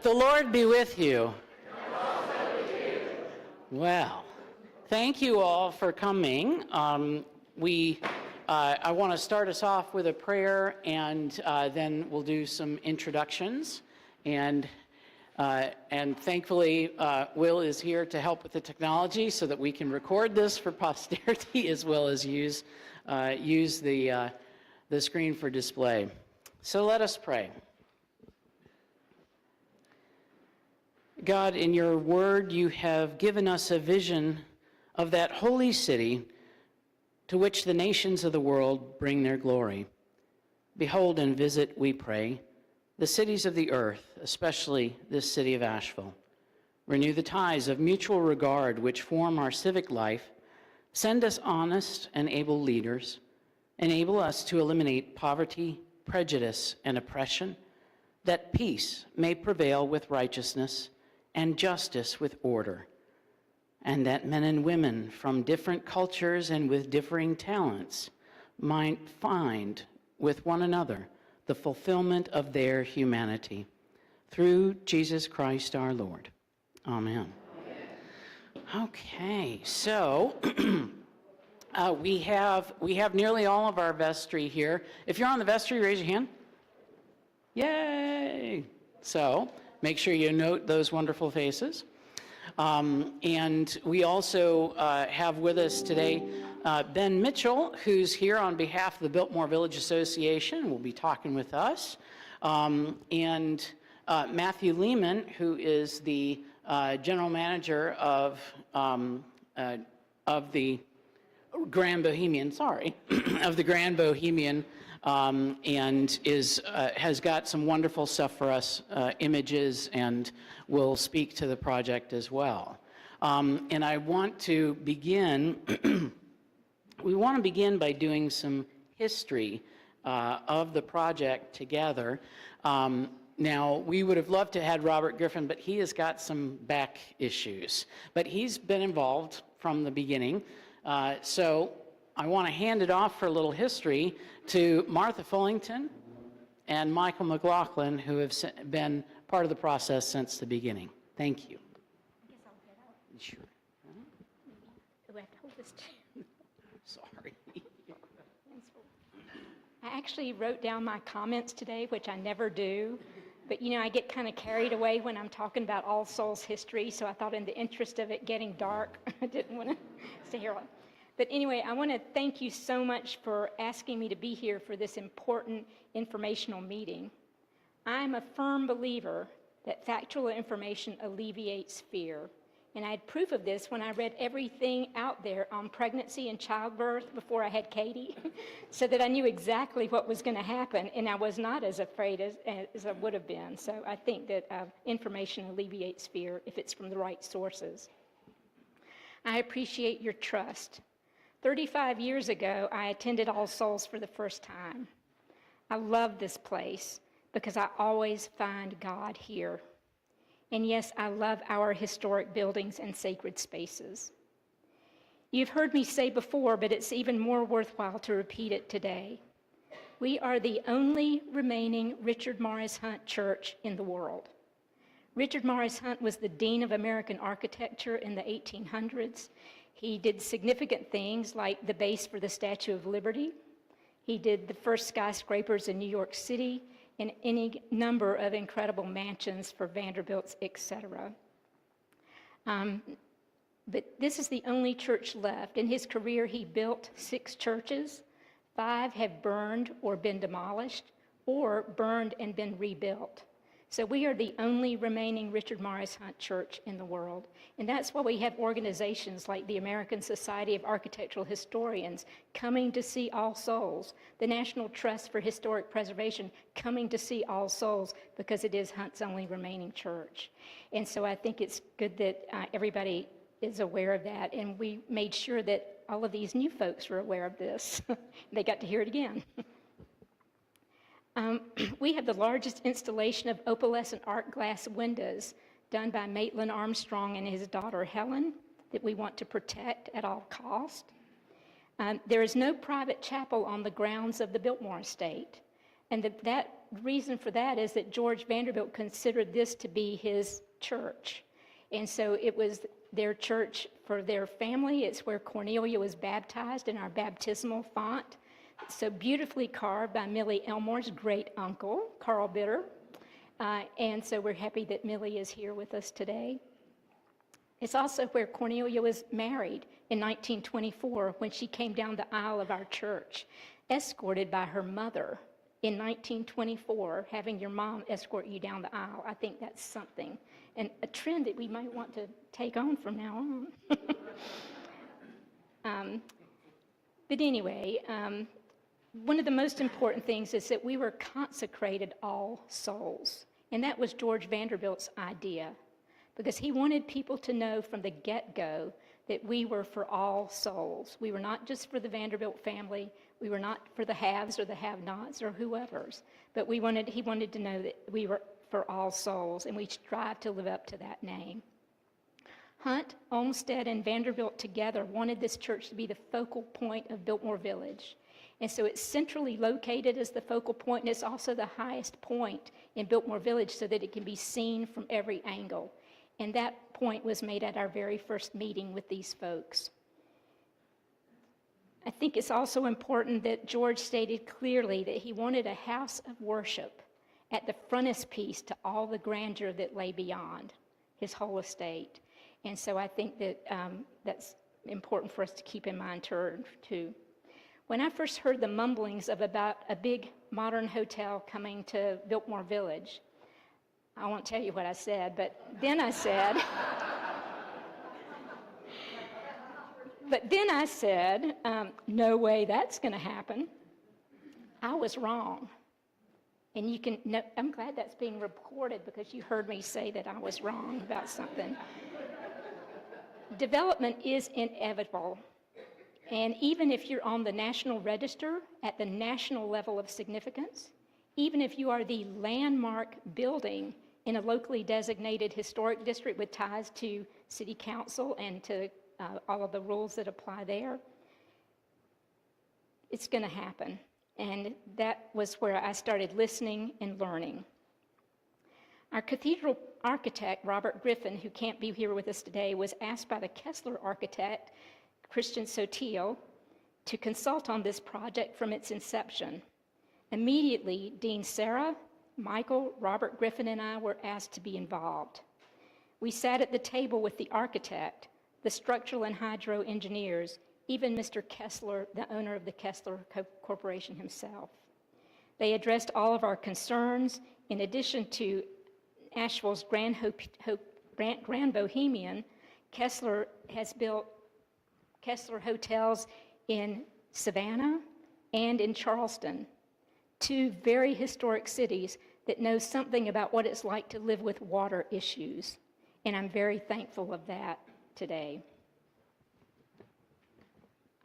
The Lord be with you. Well, thank you all for coming. I want to start us off with a prayer, and then we'll do some introductions. And thankfully, Will is here to help with the technology so that we can record this for posterity as well as use the screen for display. So let us pray. God, in your word, you have given us a vision of that holy city to which the nations of the world bring their glory. Behold and visit, we pray, the cities of the earth, especially this city of Asheville. Renew the ties of mutual regard which form our civic life. Send us honest and able leaders. Enable us to eliminate poverty, prejudice, and oppression, that peace may prevail with righteousness and justice with order, and that men and women from different cultures and with differing talents might find with one another the fulfillment of their humanity. Through Jesus Christ our Lord. Amen. Okay, so we have nearly all of our vestry here. If you're on the vestry, raise your hand. Yay! So make sure you note those wonderful faces. And we also have with us today Ben Mitchell, who's here on behalf of the Biltmore Village Association, will be talking with us. And Matthew Lehman, who is the general manager of the Grand Bohemian, of the Grand Bohemian, and has got some wonderful stuff for us, images, and will speak to the project as well. And I want to begin, we want to begin by doing some history of the project together. Now, we would have loved to have had Robert Griffin, but he has got some back issues. But he's been involved from the beginning. So I want to hand it off for a little history to Martha Fullington and Michael McLaughlin, who have been part of the process since the beginning. Thank you. I guess I'll get up. Sure. Do I have to hold this too? Sorry. I actually wrote down my comments today, which I never do. But, you know, I get kind of carried away when I'm talking about All Souls history, so I thought in the interest of it getting dark, I didn't want to stay here. But anyway, I want to thank you so much for asking me to be here for this important informational meeting. I'm a firm believer that factual information alleviates fear. And I had proof of this when I read everything out there on pregnancy and childbirth before I had Katie, so that I knew exactly what was going to happen, and I was not as afraid as I would have been. So I think that information alleviates fear if it's from the right sources. I appreciate your trust. 35 years ago, I attended All Souls for the first time. I love this place because I always find God here. And yes, I love our historic buildings and sacred spaces. You've heard me say before, but it's even more worthwhile to repeat it today. We are the only remaining Richard Morris Hunt church in the world. Richard Morris Hunt was the Dean of American Architecture in the 1800s. He did significant things like the base for the Statue of Liberty. He did the first skyscrapers in New York City and any number of incredible mansions for Vanderbilts, etc. But this is the only church left. In his career, he built 6 churches. 5 have burned or been demolished, or burned and been rebuilt. So we are the only remaining Richard Morris Hunt church in the world. And that's why we have organizations like the American Society of Architectural Historians coming to see All Souls, the National Trust for Historic Preservation coming to see All Souls, because it is Hunt's only remaining church. And so I think it's good that everybody is aware of that. And we made sure that all of these new folks were aware of this. They got to hear it again. We have the largest installation of opalescent art glass windows done by Maitland Armstrong and his daughter Helen that we want to protect at all cost. There is no private chapel on the grounds of the Biltmore estate. And that reason for that is that George Vanderbilt considered this to be his church. And so it was their church for their family. It's where Cornelia was baptized in our baptismal font. So beautifully carved by Millie Elmore's great uncle, Carl Bitter. And so we're happy that Millie is here with us today. It's also where Cornelia was married in 1924 when she came down the aisle of our church, escorted by her mother. In 1924, having your mom escort you down the aisle, I think that's something, and a trend that we might want to take on from now on. But anyway, one of the most important things is that we were consecrated all souls, and that was George Vanderbilt's idea, because he wanted people to know from the get-go that we were for all souls. We were not just for the Vanderbilt family. We were not for the haves or the have-nots or whoever's, but he wanted to know that we were for all souls, and we strive to live up to that name. Hunt, Olmsted, and Vanderbilt together wanted this church to be the focal point of Biltmore Village. And so it's centrally located as the focal point, and it's also the highest point in Biltmore Village so that it can be seen from every angle. And that point was made at our very first meeting with these folks. I think it's also important that George stated clearly that he wanted a house of worship at the frontispiece to all the grandeur that lay beyond his whole estate. And so I think that that's important for us to keep in mind too. When I first heard the mumblings of about a big modern hotel coming to Biltmore Village, I won't tell you what I said, but then I said, no way that's going to happen. I was wrong. And I'm glad that's being reported because you heard me say that I was wrong about something. Development is inevitable. And even if you're on the national register at the national level of significance, even if you are the landmark building in a locally designated historic district with ties to city council and to all of the rules that apply there, it's going to happen. And that was where I started listening and learning. Our cathedral architect, Robert Griffin, who can't be here with us today, was asked by the Kessler architect, Christian Sotil, to consult on this project from its inception. Immediately, Dean Sarah, Michael, Robert Griffin, and I were asked to be involved. We sat at the table with the architect, the structural and hydro engineers, even Mr. Kessler, the owner of the Kessler Corporation himself. They addressed all of our concerns. In addition to Asheville's Grand Bohemian, Kessler has built Kessler hotels in Savannah and in Charleston, two very historic cities that know something about what it's like to live with water issues. And I'm very thankful of that today.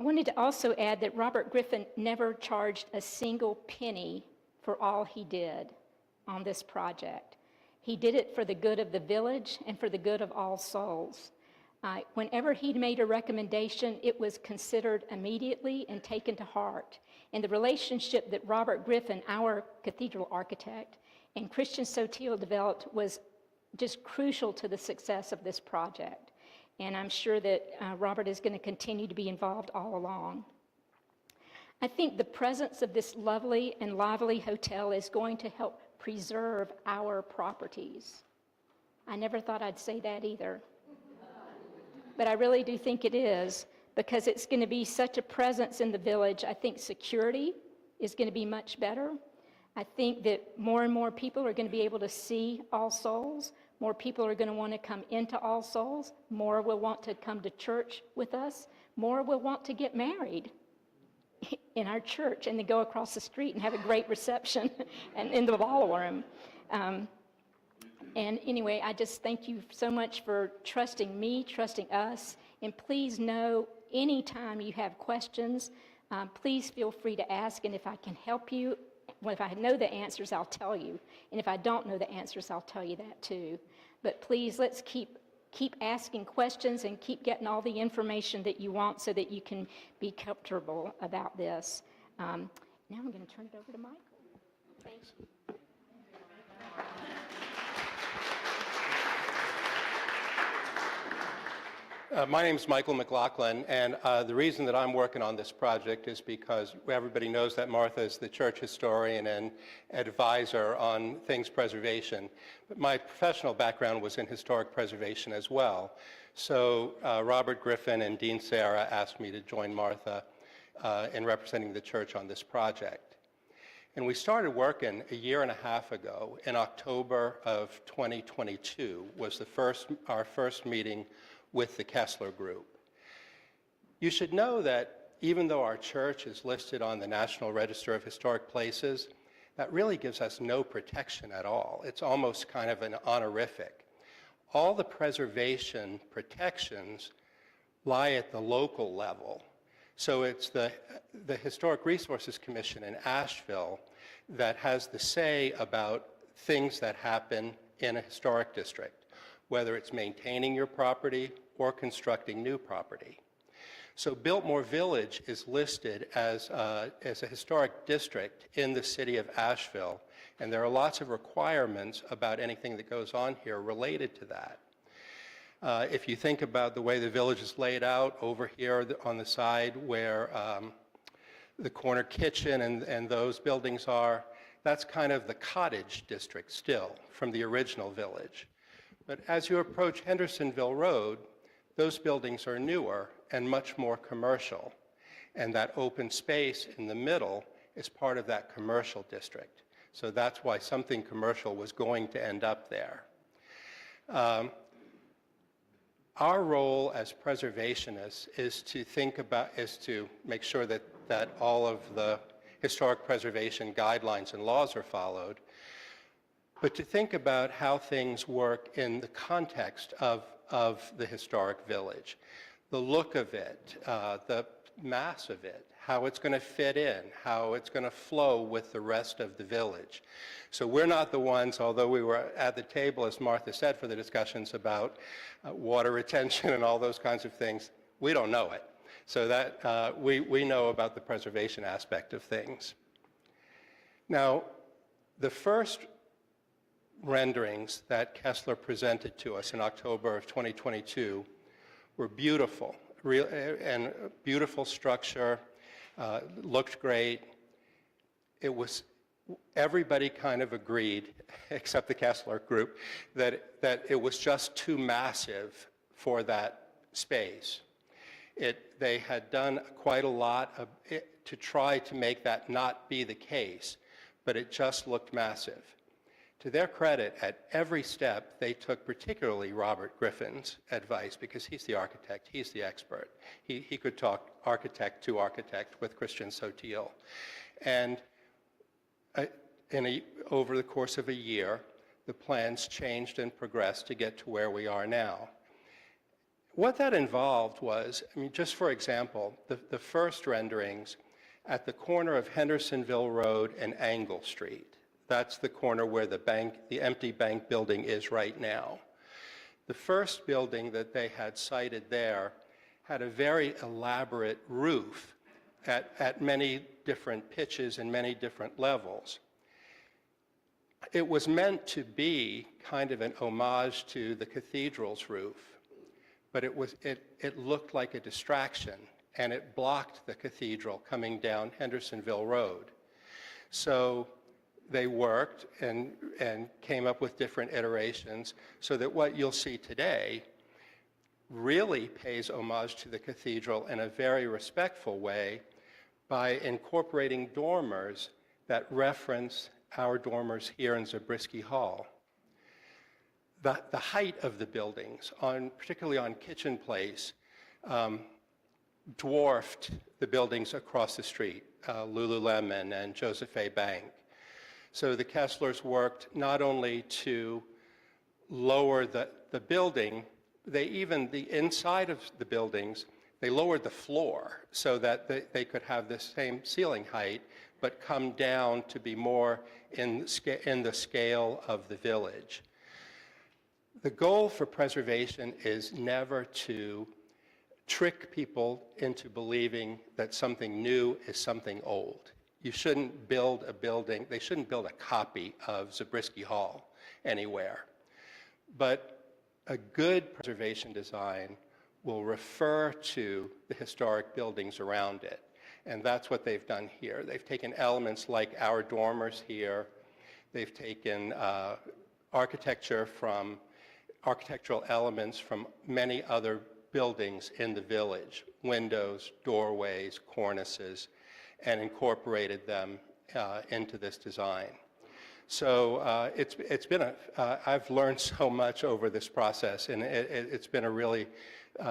I wanted to also add that Robert Griffin never charged a single penny for all he did on this project. He did it for the good of the village and for the good of all souls. Whenever he made a recommendation, it was considered immediately and taken to heart. And the relationship that Robert Griffin, our cathedral architect, and Christian Sotil developed was just crucial to the success of this project. And I'm sure that Robert is going to continue to be involved all along. I think the presence of this lovely and lively hotel is going to help preserve our properties. I never thought I'd say that either. But I really do think it is, because it's going to be such a presence in the village. I think security is going to be much better. I think that more and more people are going to be able to see All Souls. More people are going to want to come into All Souls. More will want to come to church with us. More will want to get married in our church and then go across the street and have a great reception and in the ballroom. And anyway, I just thank you so much for trusting me, trusting us. And please know, anytime you have questions, please feel free to ask. And if I can help you, well, if I know the answers, I'll tell you. And if I don't know the answers, I'll tell you that too. But please, let's keep asking questions and keep getting all the information that you want so that you can be comfortable about this. Now I'm going to turn it over to Michael. Thanks. My name is Michael McLaughlin, and the reason that I'm working on this project is because everybody knows that Martha is the church historian and advisor on things preservation. But my professional background was in historic preservation as well. So Robert Griffin and Dean Sarah asked me to join Martha in representing the church on this project. And we started working a year and a half ago. In October of 2022 was our first meeting with the Kessler Group. You should know that even though our church is listed on the National Register of Historic Places, that really gives us no protection at all. It's almost kind of an honorific. All the preservation protections lie at the local level. So it's the Historic Resources Commission in Asheville that has the say about things that happen in a historic district, whether it's maintaining your property or constructing new property. So Biltmore Village is listed as a historic district in the city of Asheville, and there are lots of requirements about anything that goes on here related to that. If you think about the way the village is laid out over here on the side where the corner kitchen and those buildings are, that's kind of the cottage district still from the original village. But as you approach Hendersonville Road, those buildings are newer and much more commercial. And that open space in the middle is part of that commercial district. So that's why something commercial was going to end up there. Our role as preservationists is to make sure that all of the historic preservation guidelines and laws are followed, but to think about how things work in the context of the historic village, the look of it, the mass of it, how it's going to fit in, how it's going to flow with the rest of the village. So we're not the ones, although we were at the table, as Martha said, for the discussions about water retention and all those kinds of things, we don't know it. So that we know about the preservation aspect of things. Now, the first renderings that Kessler presented to us in October of 2022 were beautiful, and beautiful structure, looked great. It was, everybody kind of agreed, except the Kessler Group, that it was just too massive for that space. They had done quite a lot to try to make that not be the case, but it just looked massive. To their credit, at every step, they took particularly Robert Griffin's advice, because he's the architect, he's the expert. He could talk architect to architect with Christian Sotil. And over the course of a year, the plans changed and progressed to get to where we are now. What that involved was, I mean, just for example, the first renderings at the corner of Hendersonville Road and Angle Street. That's the corner where the empty bank building is right now. The first building that they had sited there had a very elaborate roof at many different pitches and many different levels. It was meant to be kind of an homage to the cathedral's roof, but it looked like a distraction, and it blocked the cathedral coming down Hendersonville Road. So they worked and came up with different iterations so that what you'll see today really pays homage to the cathedral in a very respectful way by incorporating dormers that reference our dormers here in Zabriskie Hall. The height of the buildings, particularly on Kitchen Place, dwarfed the buildings across the street, Lululemon and Joseph A. Bank. So the Kesslers worked not only to lower the building, the inside of the buildings, they lowered the floor so that they could have the same ceiling height, but come down to be more in the scale of the village. The goal for preservation is never to trick people into believing that something new is something old. you shouldn't build a building, they shouldn't build a copy of Zabriskie Hall anywhere. But a good preservation design will refer to the historic buildings around it. And that's what they've done here. They've taken elements like our dormers here. They've taken architectural elements from many other buildings in the village, windows, doorways, cornices, and incorporated them into this design. So it's been I've learned so much over this process, and it's been a really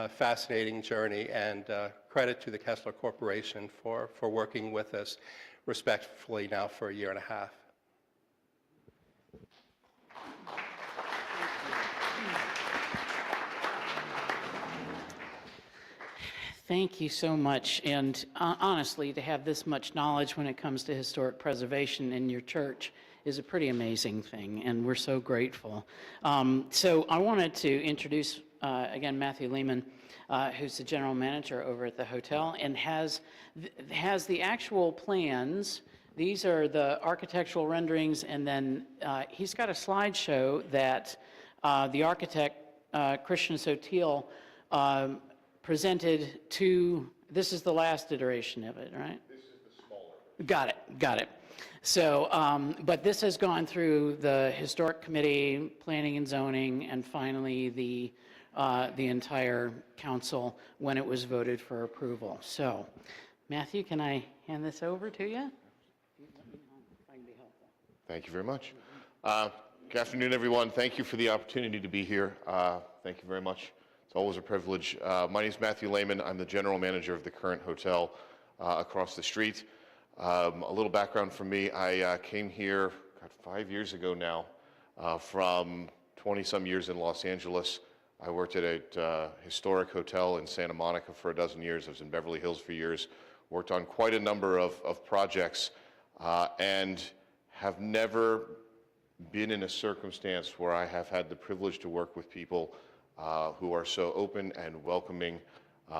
fascinating journey, and credit to the Kessler Corporation for working with us respectfully now for a year and a half. Thank you so much. And honestly, to have this much knowledge when it comes to historic preservation in your church is a pretty amazing thing, and we're so grateful. So I wanted to introduce, again, Matthew Lehman, who's the general manager over at the hotel, and has the actual plans. These are the architectural renderings, and then he's got a slideshow that the architect, Christian Sotil, presented to, this is the last iteration of it, right? This is the smaller. Got it. So, but this has gone through the Historic Committee, Planning and Zoning, and finally the entire council when it was voted for approval. So, Matthew, can I hand this over to you? Thank you very much. Good afternoon, everyone. Thank you for the opportunity to be here. Thank you very much. It's always a privilege. My name is Matthew Lehman. I'm the general manager of the current hotel across the street. A little background from me. I came here 5 years ago now from 20-some years in Los Angeles. I worked at a historic hotel in Santa Monica for a dozen years. I was in Beverly Hills for years. Worked on quite a number of projects and have never been in a circumstance where I have had the privilege to work with people who are so open and welcoming,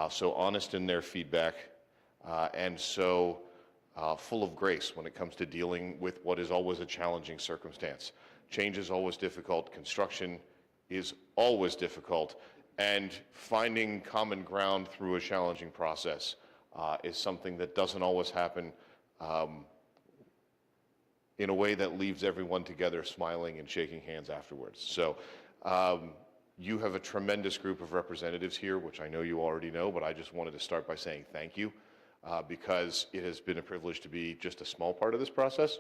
so honest in their feedback, and so full of grace when it comes to dealing with what is always a challenging circumstance. Change is always difficult, construction is always difficult, and finding common ground through a challenging process is something that doesn't always happen in a way that leaves everyone together smiling and shaking hands afterwards. So you have a tremendous group of representatives here, which I know you already know, but I just wanted to start by saying thank you because it has been a privilege to be just a small part of this process.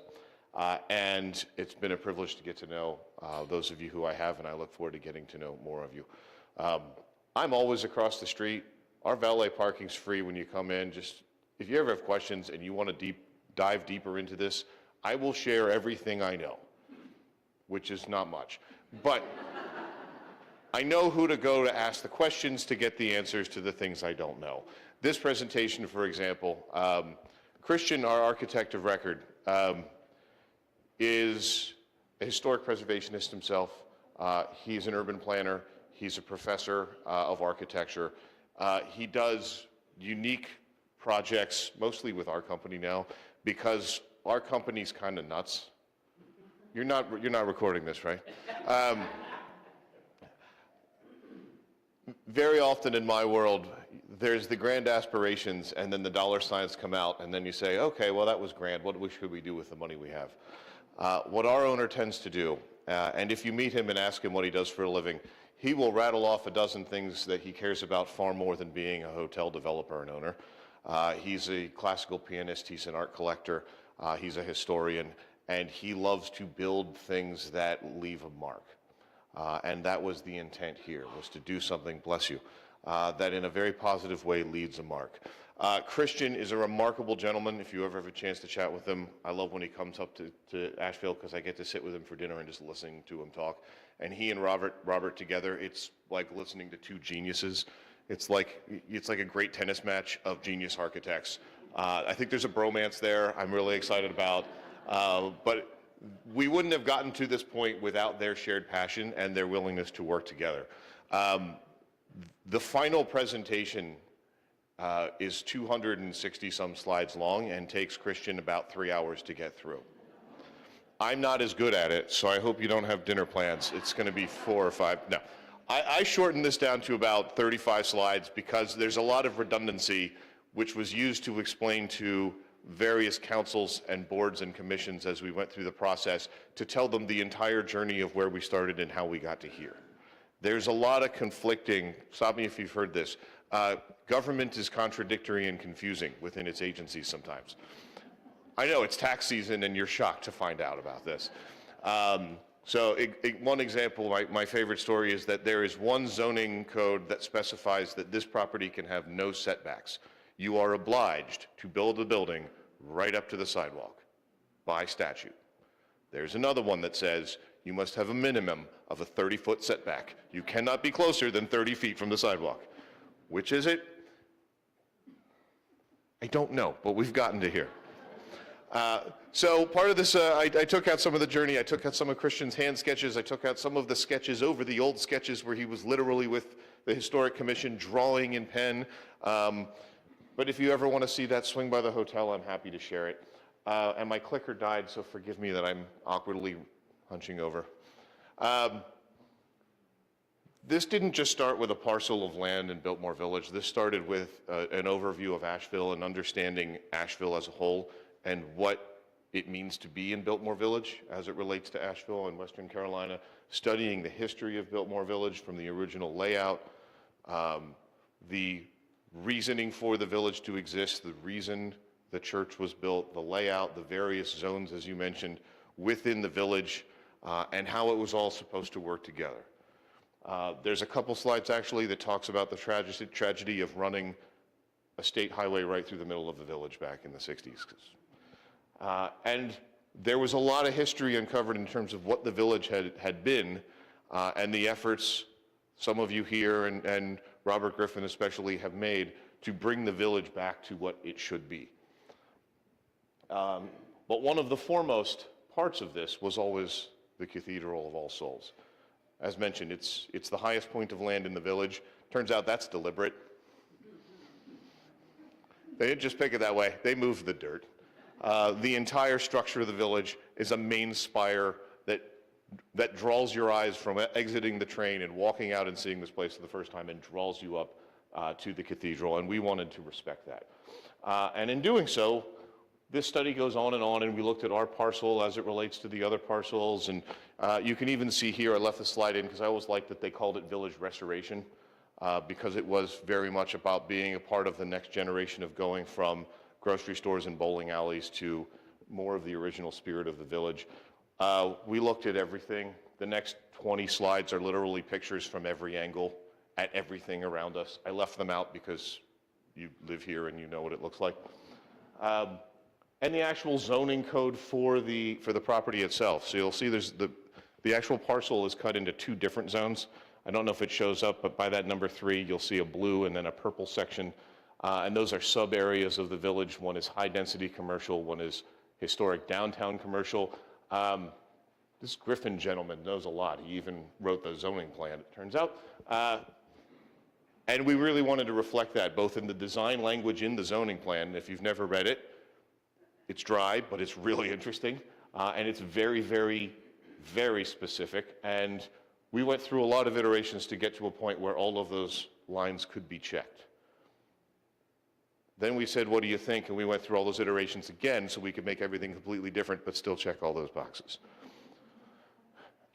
And it's been a privilege to get to know those of you who I have, and I look forward to getting to know more of you. I'm always across the street. Our valet parking's free when you come in. Just if you ever have questions and you want to dive deeper into this, I will share everything I know, which is not much. But I know who to go to ask the questions to get the answers to the things I don't know. This presentation, for example, Christian, our architect of record, is a historic preservationist himself. He's an urban planner. He's a professor of architecture. He does unique projects, mostly with our company now, because our company's kind of nuts. You're not recording this, right? Very often in my world, there's the grand aspirations, and then the dollar signs come out, and then you say, okay, well, that was grand. What should we do with the money we have? What our owner tends to do, and if you meet him and ask him what he does for a living, he will rattle off a dozen things that he cares about far more than being a hotel developer and owner. He's a classical pianist. He's an art collector. He's a historian, and he loves to build things that leave a mark. And that was the intent here, was to do something, bless you, that in a very positive way leaves a mark. Christian is a remarkable gentleman. If you ever have a chance to chat with him, I love when he comes up to Asheville because I get to sit with him for dinner and just listening to him talk. And he and Robert together, it's like listening to two geniuses. It's like a great tennis match of genius architects. I think there's a bromance there I'm really excited about. But we wouldn't have gotten to this point without their shared passion and their willingness to work together. The final presentation is 260 some slides long and takes Christian about 3 hours to get through. I'm not as good at it, so I hope you don't have dinner plans. It's going to be 4 or 5. No. I shortened this down to about 35 slides because there's a lot of redundancy which was used to explain to various councils and boards and commissions as we went through the process to tell them the entire journey of where we started and how we got to here. There's a lot of conflicting, stop me if you've heard this, government is contradictory and confusing within its agencies sometimes. I know it's tax season and you're shocked to find out about this. One example, my favorite story is that there is one zoning code that specifies that this property can have no setbacks. You are obliged to build a building right up to the sidewalk by statute. There's another one that says you must have a minimum of a 30-foot setback. You cannot be closer than 30 feet from the sidewalk. Which is it? I don't know, but we've gotten to here. So part of this, I took out some of the journey, I took out some of Christian's hand sketches, I took out some of the sketches over the old sketches where he was literally with the Historic Commission drawing in pen. But if you ever want to see that, swing by the hotel, I'm happy to share it. And my clicker died, so forgive me that I'm awkwardly hunching over. This didn't just start with a parcel of land in Biltmore Village. This started with an overview of Asheville and understanding Asheville as a whole and what it means to be in Biltmore Village as it relates to Asheville and Western Carolina, studying the history of Biltmore Village from the original layout, the reasoning for the village to exist, the reason the church was built, the layout, the various zones, as you mentioned, within the village, and how it was all supposed to work together. There's a couple slides actually that talks about the tragedy of running a state highway right through the middle of the village back in the 60s. And there was a lot of history uncovered in terms of what the village had been and the efforts some of you here and Robert Griffin especially have made to bring the village back to what it should be. But one of the foremost parts of this was always the Cathedral of All Souls. As mentioned, it's the highest point of land in the village. Turns out that's deliberate. They didn't just pick it that way, they moved the dirt. The entire structure of the village is a main spire that draws your eyes from exiting the train and walking out and seeing this place for the first time and draws you up to the cathedral, and we wanted to respect that. And in doing so, this study goes on, and we looked at our parcel as it relates to the other parcels, and you can even see here, I left the slide in because I always liked that they called it village restoration, because it was very much about being a part of the next generation of going from grocery stores and bowling alleys to more of the original spirit of the village. We looked at everything. The next 20 slides are literally pictures from every angle at everything around us. I left them out because you live here and you know what it looks like. And the actual zoning code for the property itself. So you'll see there's the actual parcel is cut into 2 different zones. I don't know if it shows up, but by that number 3, you'll see a blue and then a purple section. And those are sub areas of the village. One is high density commercial, one is historic downtown commercial. This Griffin gentleman knows a lot. He even wrote the zoning plan, it turns out. And we really wanted to reflect that, both in the design language in the zoning plan. If you've never read it, it's dry, but it's really interesting. And it's very, very, very specific. And we went through a lot of iterations to get to a point where all of those lines could be checked. Then we said, what do you think? And we went through all those iterations again so we could make everything completely different, but still check all those boxes.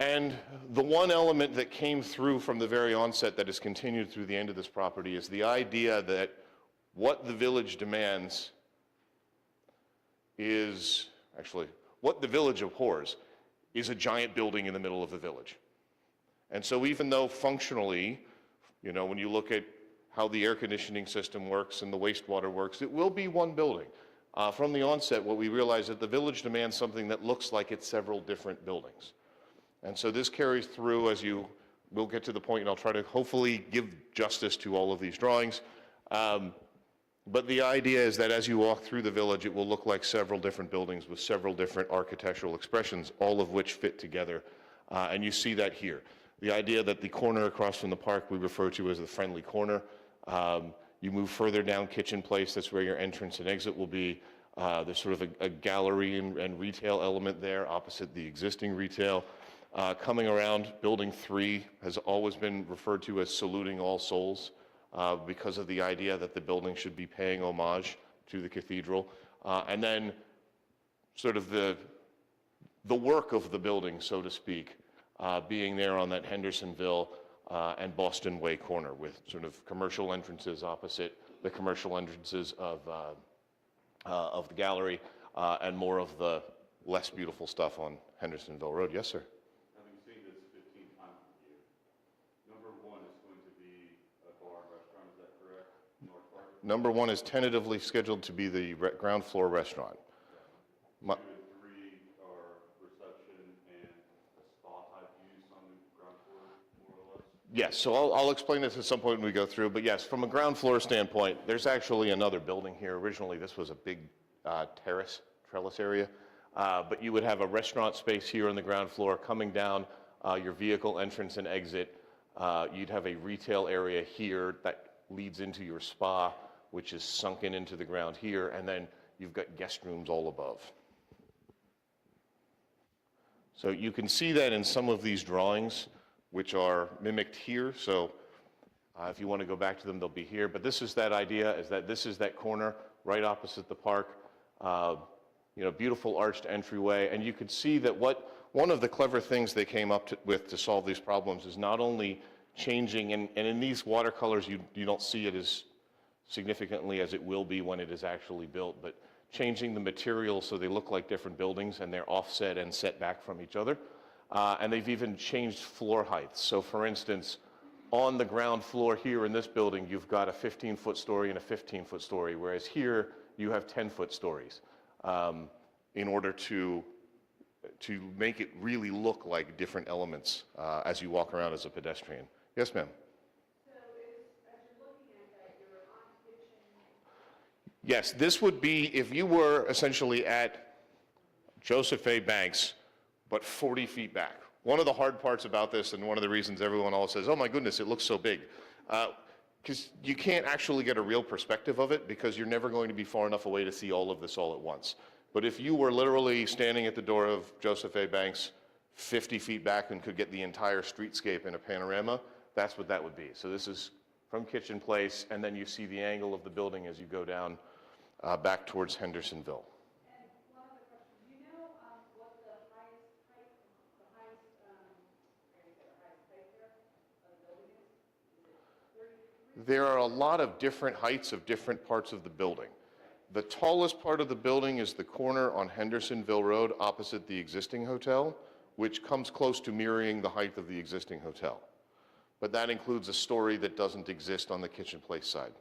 And the one element that came through from the very onset that has continued through the end of this property is the idea that what the village demands is, actually, what the village abhors is a giant building in the middle of the village. And so even though functionally, you know, when you look at how the air conditioning system works and the wastewater works, it will be one building. From the onset, what we realized is that the village demands something that looks like it's several different buildings. And so this carries through as we'll get to the point, and I'll try to hopefully give justice to all of these drawings. But the idea is that as you walk through the village, it will look like several different buildings with several different architectural expressions, all of which fit together. And you see that here. The idea that the corner across from the park we refer to as the friendly corner You move further down Kitchen Place, that's where your entrance and exit will be. There's sort of a gallery and retail element there opposite the existing retail. Coming around, Building 3 has always been referred to as Saluting All Souls because of the idea that the building should be paying homage to the cathedral. And then sort of the work of the building, so to speak, being there on that Hendersonville and Boston Way corner with sort of commercial entrances opposite the commercial entrances of the gallery and more of the less beautiful stuff on Hendersonville Road. Yes, sir? Having seen this 15 times with you, number one is going to be a bar and restaurant, is that correct? North Park? Number 1 is tentatively scheduled to be the ground floor restaurant. 2 and 3 are reception and a spa type use on the ground floor, more or less? Yes, so I'll explain this at some point when we go through, but yes, from a ground floor standpoint, there's actually another building here. Originally, this was a big trellis area, but you would have a restaurant space here on the ground floor. Coming down your vehicle entrance and exit, you'd have a retail area here that leads into your spa, which is sunken into the ground here, and then you've got guest rooms all above. So you can see that in some of these drawings, which are mimicked here. So if you want to go back to them, they'll be here. But this is that idea, is that this is that corner right opposite the park. Beautiful arched entryway. And you could see that one of the clever things they came up with to solve these problems is not only changing, and in these watercolors, you don't see it as significantly as it will be when it is actually built, but changing the materials so they look like different buildings and they're offset and set back from each other. And they've even changed floor heights. So for instance, on the ground floor here in this building, you've got a 15-foot story and a 15-foot story, whereas here you have 10-foot stories in order to make it really look like different elements as you walk around as a pedestrian. Yes, ma'am? Yes, this would be if you were essentially at Joseph A. Banks, but 40 feet back. One of the hard parts about this, and one of the reasons everyone all says, oh my goodness, it looks so big, because you can't actually get a real perspective of it because you're never going to be far enough away to see all of this all at once. But if you were literally standing at the door of Joseph A. Banks 50 feet back and could get the entire streetscape in a panorama, that's what that would be. So this is from Kitchen Place, and then you see the angle of the building as you go down back towards Hendersonville. And one other question, do you know what the highest height there of the building is? Is it 33? There are a lot of different heights of different parts of the building. The tallest part of the building is the corner on Hendersonville Road opposite the existing hotel, which comes close to mirroring the height of the existing hotel. But that includes a story that doesn't exist on the Kitchen Place side.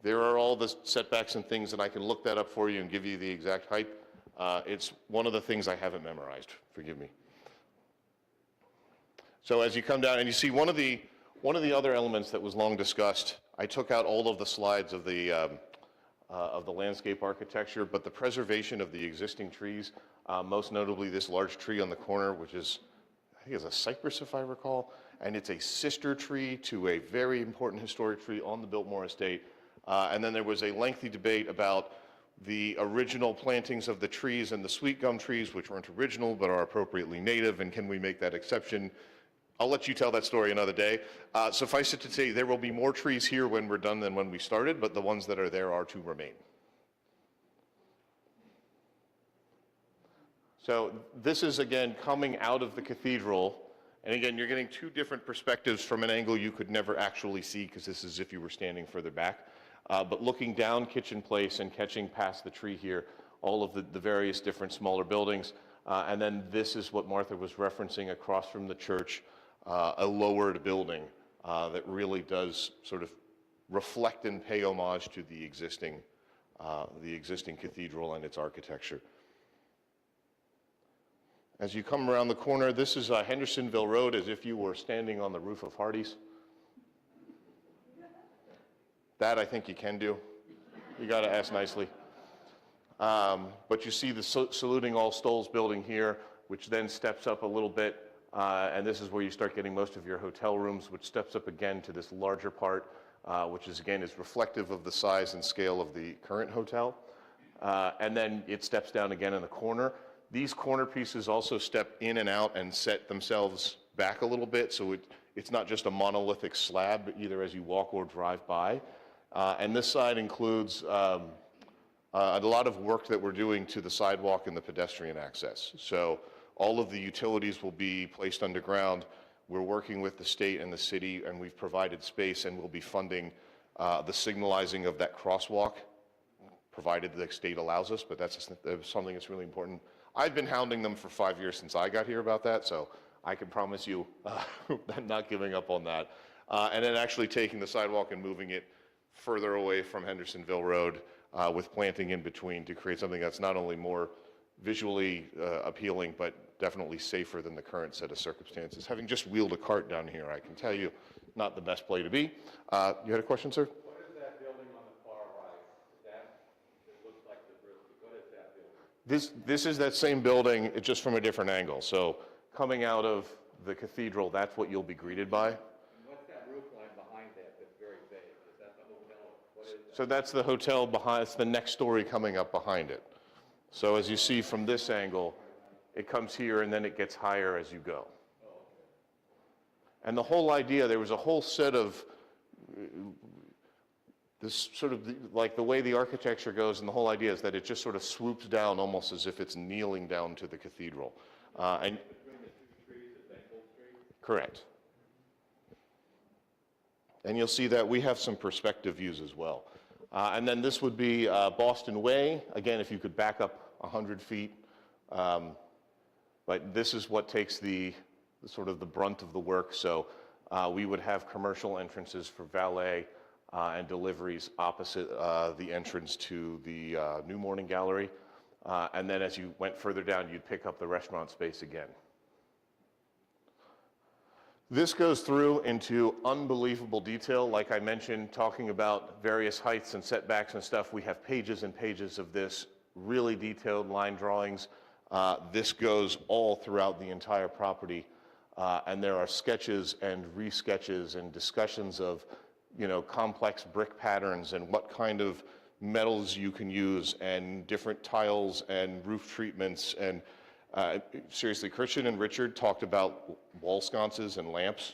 There are all the setbacks and things, and I can look that up for you and give you the exact height. It's one of the things I haven't memorized, forgive me. So as you come down, and you see one of the other elements that was long discussed, I took out all of the slides of the landscape architecture, but the preservation of the existing trees, most notably this large tree on the corner, which is, I think it's a cypress if I recall, and it's a sister tree to a very important historic tree on the Biltmore estate. And then there was a lengthy debate about the original plantings of the trees and the sweet gum trees, which weren't original but are appropriately native, and can we make that exception? I'll let you tell that story another day. Suffice it to say, there will be more trees here when we're done than when we started, but the ones that are there are to remain. So this is, again, coming out of the cathedral. And again, you're getting two different perspectives from an angle you could never actually see, because this is if you were standing further back. But looking down Kitchen Place and catching past the tree here, all of the various different smaller buildings. And then this is what Martha was referencing across from the church, a lowered building that really does sort of reflect and pay homage to the existing cathedral and its architecture. As you come around the corner, this is Hendersonville Road, as if you were standing on the roof of Hardee's. That I think you can do. You got to ask nicely. But you see the Saluting All Souls building here, which then steps up a little bit and this is where you start getting most of your hotel rooms, which steps up again to this larger part, which is again is reflective of the size and scale of the current hotel. And then it steps down again in the corner. These corner pieces also step in and out and set themselves back a little bit, so it's not just a monolithic slab, either as you walk or drive by. And this side includes a lot of work that we're doing to the sidewalk and the pedestrian access. So all of the utilities will be placed underground. We're working with the state and the city, and we've provided space, and we'll be funding the signalizing of that crosswalk, provided the state allows us, but that's something that's really important. I've been hounding them for 5 years since I got here about that, so I can promise you I'm not giving up on that. And then actually taking the sidewalk and moving it further away from Hendersonville Road with planting in between to create something that's not only more visually appealing, but definitely safer than the current set of circumstances. Having just wheeled a cart down here, I can tell you, not the best play to be. You had a question, sir? What is that building on the far right? It looks like the roof, but what is that building? This is that same building, it's just from a different angle. So coming out of the cathedral, that's what you'll be greeted by. And what's that roof line behind that that's very vague? Is that the hotel? What is that? So that's the hotel behind, it's the next story coming up behind it. So as you see from this angle, it comes here and then it gets higher as you go. And the whole idea, there was a whole set of this sort of like the way the architecture goes, and the whole idea is that it just sort of swoops down almost as if it's kneeling down to the cathedral. And Between the two trees at Maple Street? correct. And you'll see that we have some perspective views as well. And then this would be Boston Way. Again, if you could back up 100 feet. But this is what takes the sort of the brunt of the work. So we would have commercial entrances for valet and deliveries opposite the entrance to the New Morning Gallery. And then as you went further down, you'd pick up the restaurant space again. This goes through into unbelievable detail. Like I mentioned, talking about various heights and setbacks and stuff, we have pages and pages of this, really detailed line drawings. This goes all throughout the entire property. And there are sketches and resketches and discussions of, complex brick patterns and what kind of metals you can use and different tiles and roof treatments. And seriously, Christian and Richard talked about wall sconces and lamps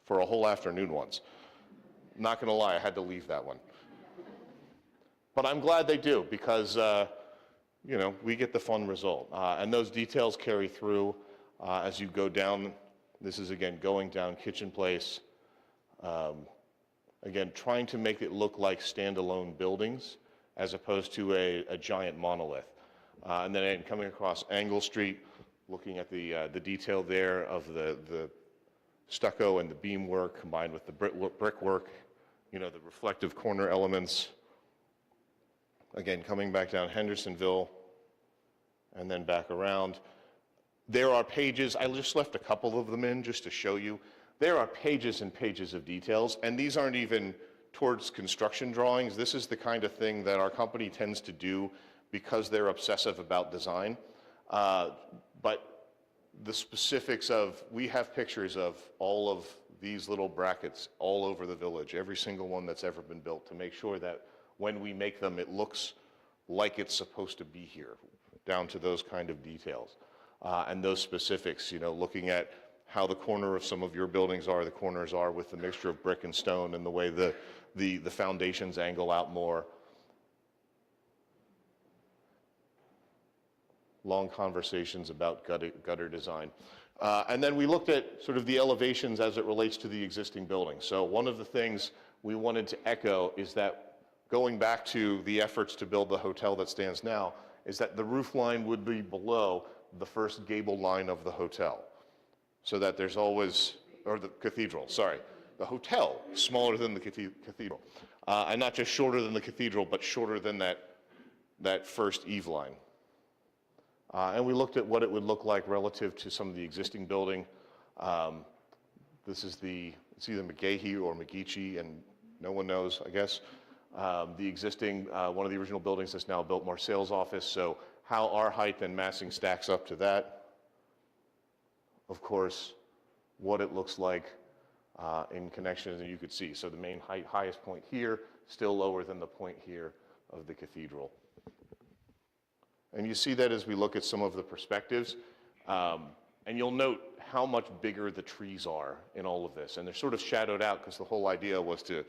for a whole afternoon once. Not gonna lie, I had to leave that one. But I'm glad they do, because we get the fun result. And those details carry through as you go down. This is, again, going down Kitchen Place. Again, trying to make it look like standalone buildings as opposed to a giant monolith. And then coming across Angle Street, looking at the detail there of the stucco and the beam work combined with the brickwork, the reflective corner elements. Again, coming back down Hendersonville and then back around. There are pages, I just left a couple of them in just to show you. There are pages and pages of details, and these aren't even towards construction drawings. This is the kind of thing that our company tends to do because they're obsessive about design. But the specifics of, we have pictures of all of these little brackets all over the village, every single one that's ever been built, to make sure that when we make them, it looks like it's supposed to be here, down to those kind of details. And those specifics, looking at how the corner of some of your buildings are, the corners are with the mixture of brick and stone, and the way the foundations angle out more. Long conversations about gutter design. And then we looked at sort of the elevations as it relates to the existing building. So one of the things we wanted to echo is that, going back to the efforts to build the hotel that stands now, is that the roof line would be below the first gable line of the hotel. So that there's always, or the cathedral, sorry. The hotel, smaller than the cathedral. And not just shorter than the cathedral, but shorter than that first eave line. And we looked at what it would look like relative to some of the existing building. This is it's either McGahee or McGeechee, and no one knows, I guess. The existing, one of the original buildings that's now built, more sales office. So how our height and massing stacks up to that. Of course, what it looks like in connection, and you could see. So the main highest point here, still lower than the point here of the cathedral. And you see that as we look at some of the perspectives. And you'll note how much bigger the trees are in all of this. And they're sort of shadowed out because the whole idea was to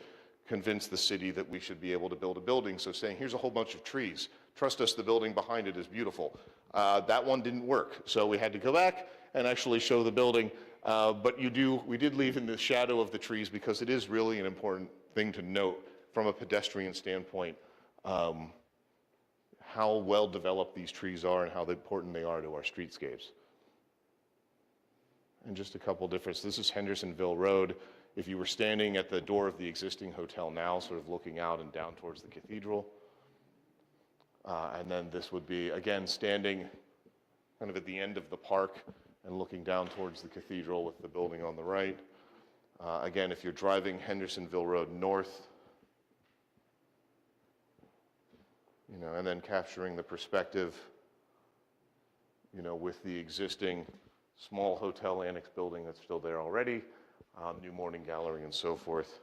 convince the city that we should be able to build a building. So saying, here's a whole bunch of trees. Trust us, the building behind it is beautiful. That one didn't work. So we had to go back and actually show the building. But we did leave in the shadow of the trees because it is really an important thing to note from a pedestrian standpoint, how well developed these trees are and how important they are to our streetscapes. And just a couple differences. This is Hendersonville Road. If you were standing at the door of the existing hotel now, sort of looking out and down towards the cathedral. And then this would be, again, standing kind of at the end of the park and looking down towards the cathedral with the building on the right. Again, if you're driving Hendersonville Road north, and then capturing the perspective, with the existing small hotel annex building that's still there already, new morning gallery and so forth.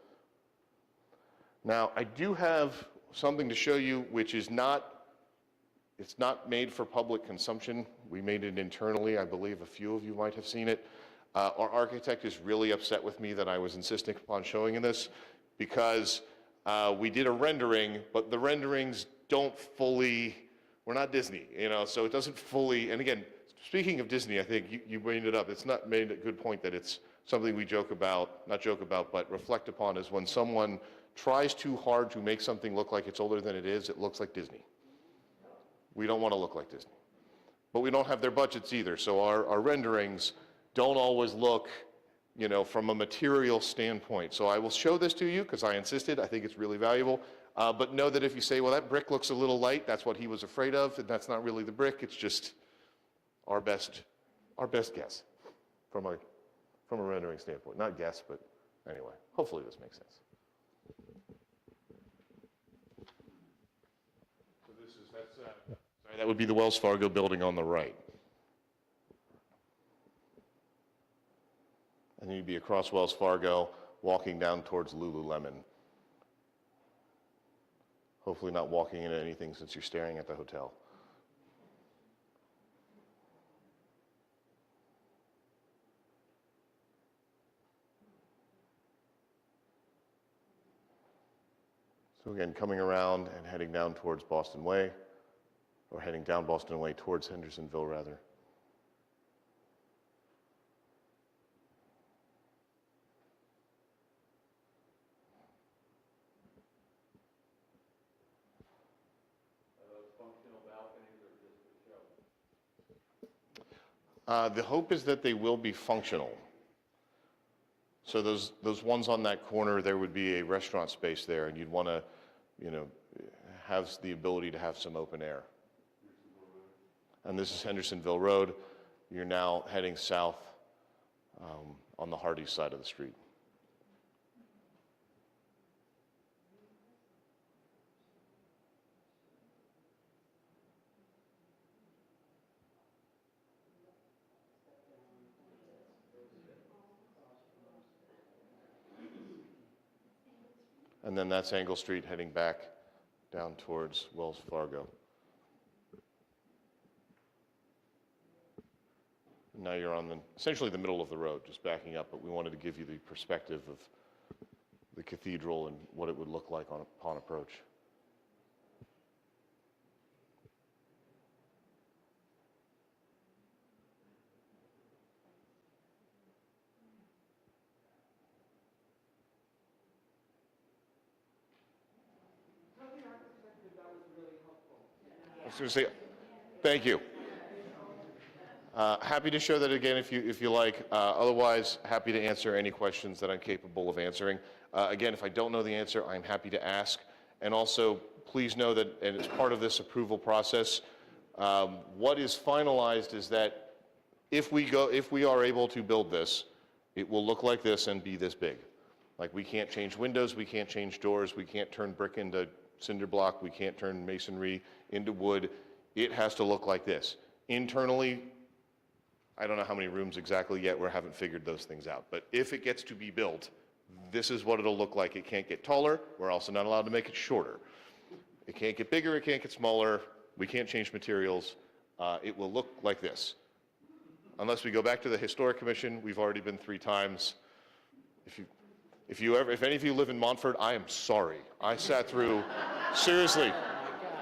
Now, I do have something to show you which is it's not made for public consumption. We made it internally. I believe a few of you might have seen it. Our architect is really upset with me that I was insisting upon showing this because we did a rendering, but the renderings don't fully, we're not Disney, so it doesn't fully, and again, speaking of Disney, I think you bring it up. It's not made a good point that it's something we but reflect upon is when someone tries too hard to make something look like it's older than it is, it looks like Disney. We don't want to look like Disney. But we don't have their budgets either, so our renderings don't always look, from a material standpoint. So I will show this to you because I insisted. I think it's really valuable. But know that if you say, well, that brick looks a little light, that's what he was afraid of, and that's not really the brick, it's just our best guess from a rendering standpoint. Not guess, but anyway, hopefully this makes sense. So that would be the Wells Fargo building on the right. And then you'd be across Wells Fargo, walking down towards Lululemon. Hopefully not walking into anything since you're staring at the hotel. So again, coming around and heading down towards Boston Way, or heading down Boston Way towards Hendersonville, rather. The hope is that they will be functional. So those ones on that corner, there would be a restaurant space there, and you'd want to, have the ability to have some open air. And this is Hendersonville Road. You're now heading south on the Hardy side of the street. And then that's Angle Street heading back down towards Wells Fargo. Now you're on essentially the middle of the road, just backing up, but we wanted to give you the perspective of the cathedral and what it would look like upon approach. I was going to say, thank you. Happy to show that again if you like. Otherwise, happy to answer any questions that I'm capable of answering. Again, if I don't know the answer, I'm happy to ask. And also, please know that, and it's part of this approval process, what is finalized is that if we are able to build this, it will look like this and be this big. Like, we can't change windows, we can't change doors, we can't turn brick into cinder block, we can't turn masonry into wood. It has to look like this. Internally, I don't know how many rooms exactly yet. We haven't figured those things out. But if it gets to be built, this is what it'll look like. It can't get taller. We're also not allowed to make it shorter. It can't get bigger. It can't get smaller. We can't change materials. It will look like this. Unless we go back to the Historic Commission, we've already been 3 times. If any of you live in Montfort, I am sorry. I sat through, seriously,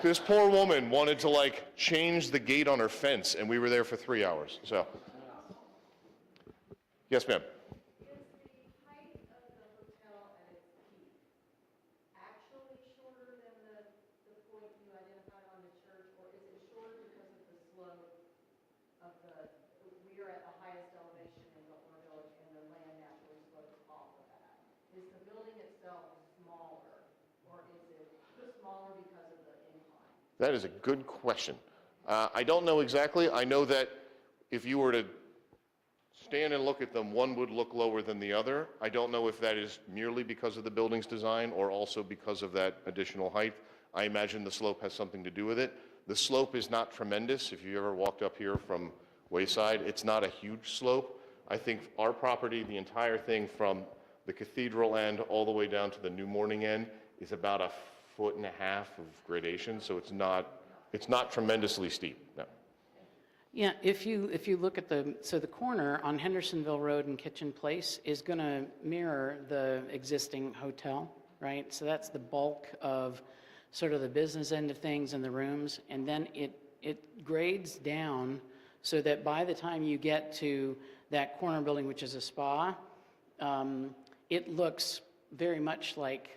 this poor woman wanted to like change the gate on her fence, and we were there for 3 hours. So, yes, ma'am. Is the height of the hotel at its peak actually shorter than the point you identified on the church, or is it shorter because of the slope of we are at the highest elevation in Biltmore Village and the land naturally slopes off of that? Is the building itself smaller, or is it smaller because of the incline? That is a good question. I don't know exactly. I know that if you were to stand and look at them, one would look lower than the other. I don't know if that is merely because of the building's design or also because of that additional height. I imagine the slope has something to do with it. The slope is not tremendous. If you ever walked up here from Wayside, it's not a huge slope. I think our property, the entire thing from the cathedral end all the way down to the New Morning end, is about 1.5 feet of gradation, so it's not tremendously steep. No. Yeah, if you look at the corner on Hendersonville Road and Kitchen Place is going to mirror the existing hotel, right? So that's the bulk of sort of the business end of things and the rooms, and then it grades down so that by the time you get to that corner building, which is a spa, it looks very much like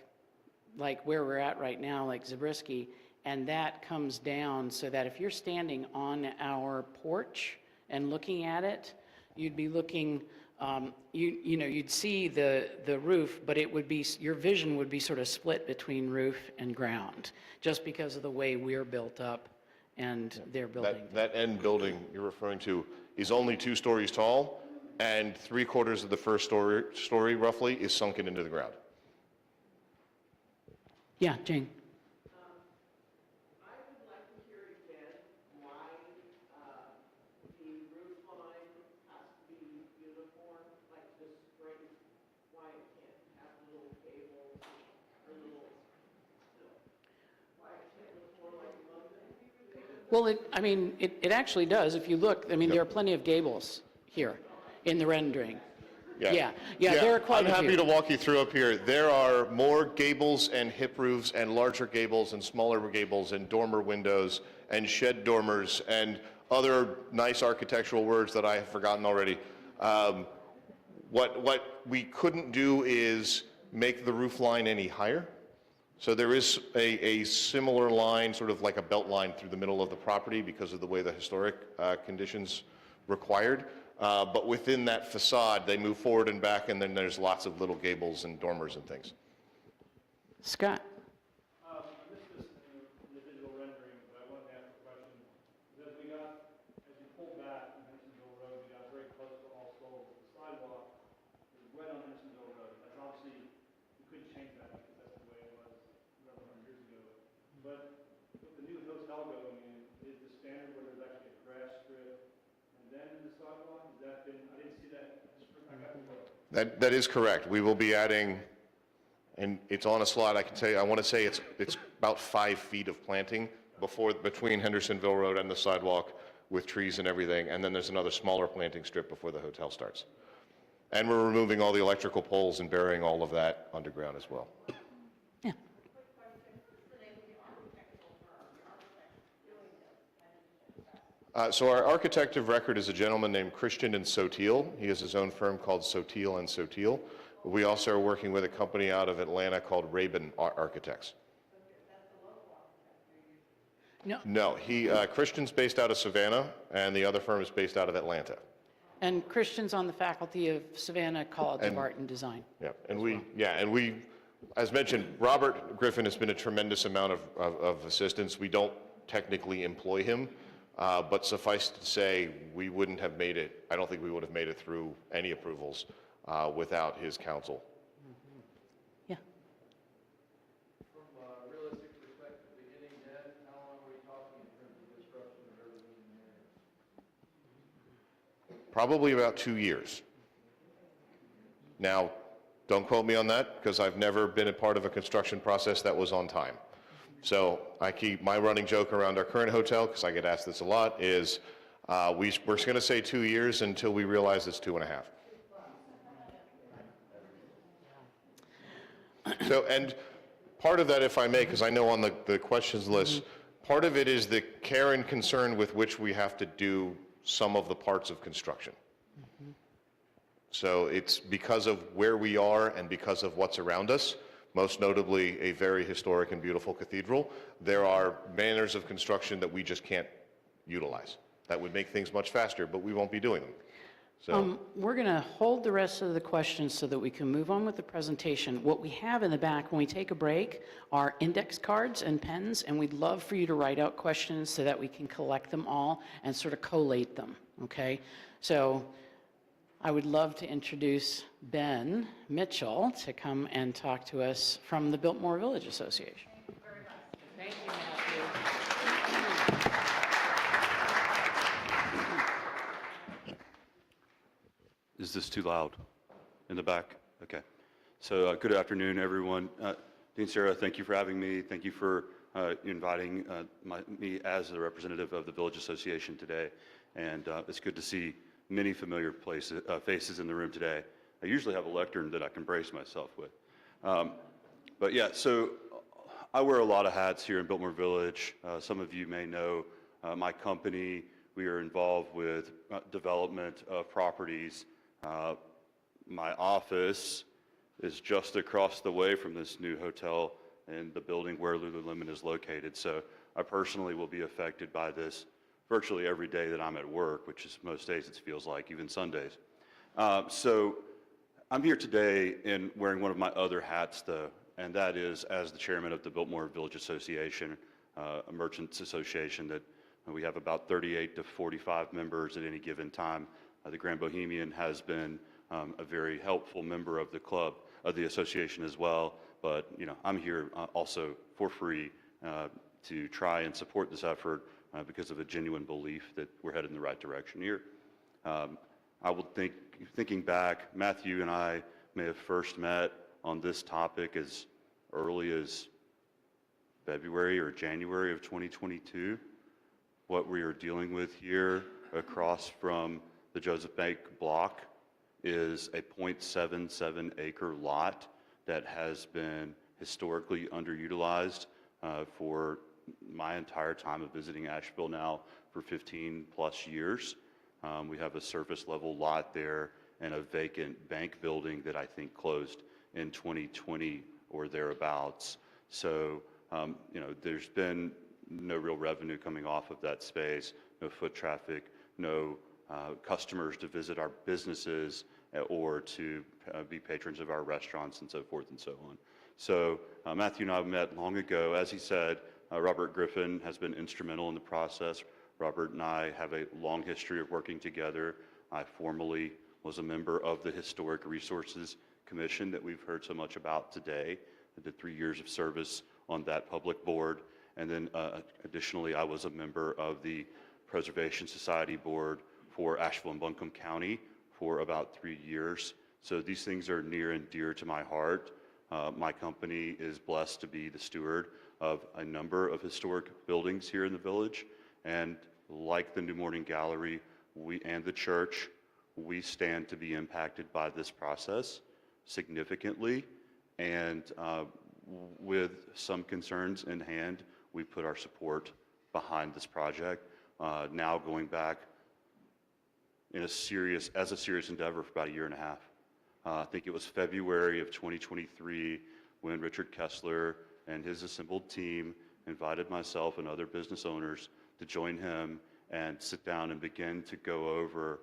where we're at right now, like Zabriskie, and that comes down so that if you're standing on our porch and looking at it, you'd be looking, you'd see the roof, but it would be, your vision would be sort of split between roof and ground, just because of the way we're built up and their building. That end building you're referring to is only 2 stories tall, and 3/4 of the first story roughly is sunken into the ground. Yeah, Jane. I would like to hear again why the roof line has to be uniform, like this straight, why it can't have little gables or little, why it can't look more like London. Well, it actually does. If you look, there are plenty of gables here in the rendering. Yeah, there are quite I'm a few. happy to walk you through up here. There are more gables and hip roofs and larger gables and smaller gables and dormer windows and shed dormers and other nice architectural words that I have forgotten already. What we couldn't do is make the roof line any higher. So there is a similar line, sort of like a belt line through the middle of the property because of the way the historic conditions required. But within that facade, they move forward and back, and then there's lots of little gables and dormers and things. Scott. I missed this in the digital rendering, but I wanted to ask a question. As you pulled back from Hendersonville Road, we got very close to All Souls. The sidewalk is right on Hendersonville Road. That's obviously, you couldn't change that because that's the way it was several hundred years ago. But with the new hotel going in, is the standard where there's actually a grass strip and then the sidewalk? Has that been, I didn't see that. I got the photo. That is correct. We will be adding, and it's on a slide, I can tell you, I want to say it's about 5 feet of planting between Hendersonville Road and the sidewalk with trees and everything, and then there's another smaller planting strip before the hotel starts. And we're removing all the electrical poles and burying all of that underground as well. Yeah. So our architect of record is a gentleman named Christian and Sotil. He has his own firm called Sotil and Sotil. We also are working with a company out of Atlanta called Rabin Architects. No, Christian's based out of Savannah, and the other firm is based out of Atlanta. And Christian's on the faculty of Savannah College of Art and Design. Yeah, and we, as mentioned, Robert Griffin has been a tremendous amount of assistance. We don't technically employ him, but suffice to say, we wouldn't have made it, I don't think we would have made it through any approvals without his counsel. Yeah. From a realistic perspective, beginning then, how long are we talking in terms of disruption of urban engineering? Probably about 2 years. Now, don't quote me on that, because I've never been a part of a construction process that was on time. So I keep my running joke around our current hotel, because I get asked this a lot, is we're going to say 2 years until we realize it's 2.5. So, and part of that, if I may, because I know on the questions list, part of it is the care and concern with which we have to do some of the parts of construction. So it's because of where we are and because of what's around us, most notably a very historic and beautiful cathedral. There are manners of construction that we just can't utilize. That would make things much faster, but we won't be doing them. So We're going to hold the rest of the questions so that we can move on with the presentation. What we have in the back when we take a break are index cards and pens, and we'd love for you to write out questions so that we can collect them all and sort of collate them, okay? So I would love to introduce Ben Mitchell to come and talk to us from the Biltmore Village Association. Thank you very much. Thank you, Matthew. Is this too loud in the back? Okay. So good afternoon, everyone. Dean Sarah, thank you for having me. Thank you for inviting me as the representative of the Village Association today. And it's good to see many familiar faces in the room today. I usually have a lectern that I can brace myself with. But yeah, so I wear a lot of hats here in Biltmore Village. Some of you may know my company. We are involved with development of properties. My office is just across the way from this new hotel in the building where Lululemon is located. So I personally will be affected by this virtually every day that I'm at work, which is most days it feels like, even Sundays. So I'm here today in wearing one of my other hats, though, and that is as the chairman of the Biltmore Village Association, a merchants association that we have about 38 to 45 members at any given time. The Grand Bohemian has been a very helpful member of the club, of the association as well, but I'm here also for free to try and support this effort because of a genuine belief that we're headed in the right direction here. I will thinking back, Matthew and I may have first met on this topic as early as February or January of 2022. What we are dealing with here across from the Joseph Bank block is a 0.77 acre lot that has been historically underutilized for my entire time of visiting Asheville now for 15 plus years. We have a surface level lot there and a vacant bank building that I think closed in 2020 or thereabouts. So, there's been no real revenue coming off of that space, no foot traffic, no customers to visit our businesses or to be patrons of our restaurants and so forth and so on. So Matthew and I met long ago. As he said, Robert Griffin has been instrumental in the process. Robert and I have a long history of working together. I formerly was a member of the Historic Resources Commission that we've heard so much about today. I did 3 years of service on that public board. And then additionally, I was a member of the Preservation Society Board for Asheville and Buncombe County for about 3 years. So these things are near and dear to my heart. My company is blessed to be the steward of a number of historic buildings here in the village. And like the New Morning Gallery and the church, we stand to be impacted by this process significantly. And with some concerns in hand, we put our support behind this project. Now going back as a serious endeavor for about 1.5 years. I think it was February of 2023 when Richard Kessler and his assembled team invited myself and other business owners to join him and sit down and begin to go over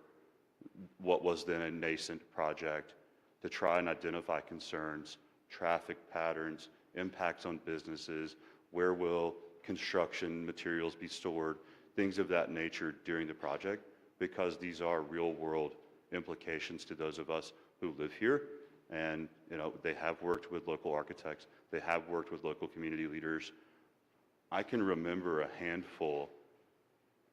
what was then a nascent project to try and identify concerns, traffic patterns, impacts on businesses, where will construction materials be stored, things of that nature during the project, because these are real world implications to those of us who live here. And they have worked with local architects, they have worked with local community leaders. I can remember a handful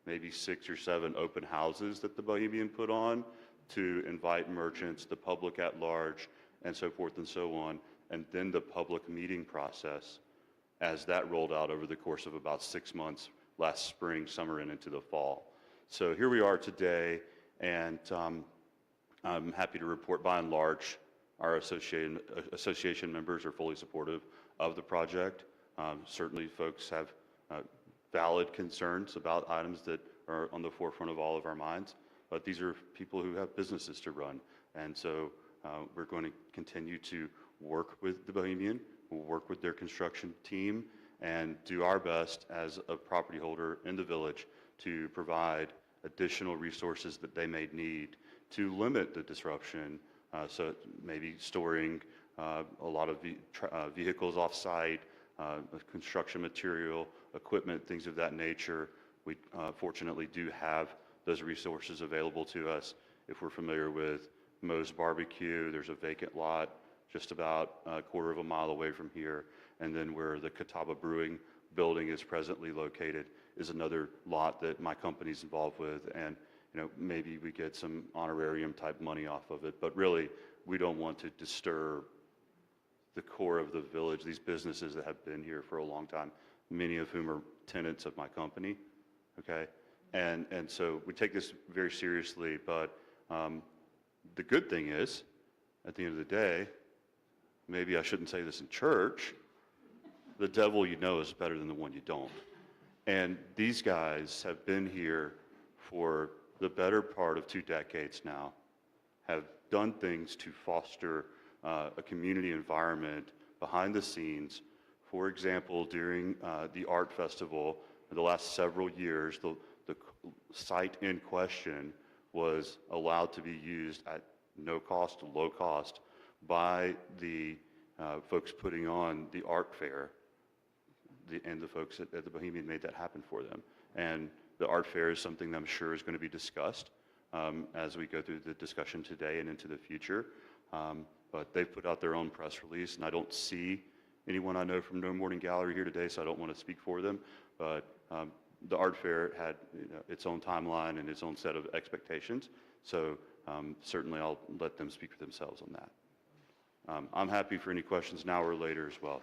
maybe 6 or 7 open houses that the Bohemian put on to invite merchants, the public at large, and so forth and so on, and then the public meeting process as that rolled out over the course of about 6 months, last spring, summer, and into the fall. So here we are today, and I'm happy to report, by and large, our association members are fully supportive of the project. Certainly folks have valid concerns about items that are on the forefront of all of our minds, but these are people who have businesses to run. And so we're going to continue to work with the Bohemian, we'll work with their construction team, and do our best as a property holder in the village to provide additional resources that they may need to limit the disruption. So maybe storing a lot of vehicles off-site, construction material, equipment, things of that nature. We fortunately do have those resources available to us. If we're familiar with Moe's Barbecue, there's a vacant lot just about a quarter of a mile away from here. And then where the Catawba Brewing building is presently located is another lot that my company's involved with. And maybe we get some honorarium type money off of it, but really we don't want to disturb the core of the village, these businesses that have been here for a long time, many of whom are tenants of my company, okay? And so we take this very seriously, but the good thing is, at the end of the day, maybe I shouldn't say this in church, the devil you know is better than the one you don't. And these guys have been here for the better part of 2 decades now, have done things to foster a community environment behind the scenes. For example, during the art festival in the last several years, the site in question was allowed to be used at no cost, low cost, by the folks putting on the art fair, and the folks at the Bohemian made that happen for them. And the art fair is something that I'm sure is going to be discussed as we go through the discussion today and into the future. But they've put out their own press release, and I don't see anyone I know from No Morning Gallery here today, so I don't want to speak for them. But the art fair had its own timeline and its own set of expectations. So certainly I'll let them speak for themselves on that. I'm happy for any questions now or later as well.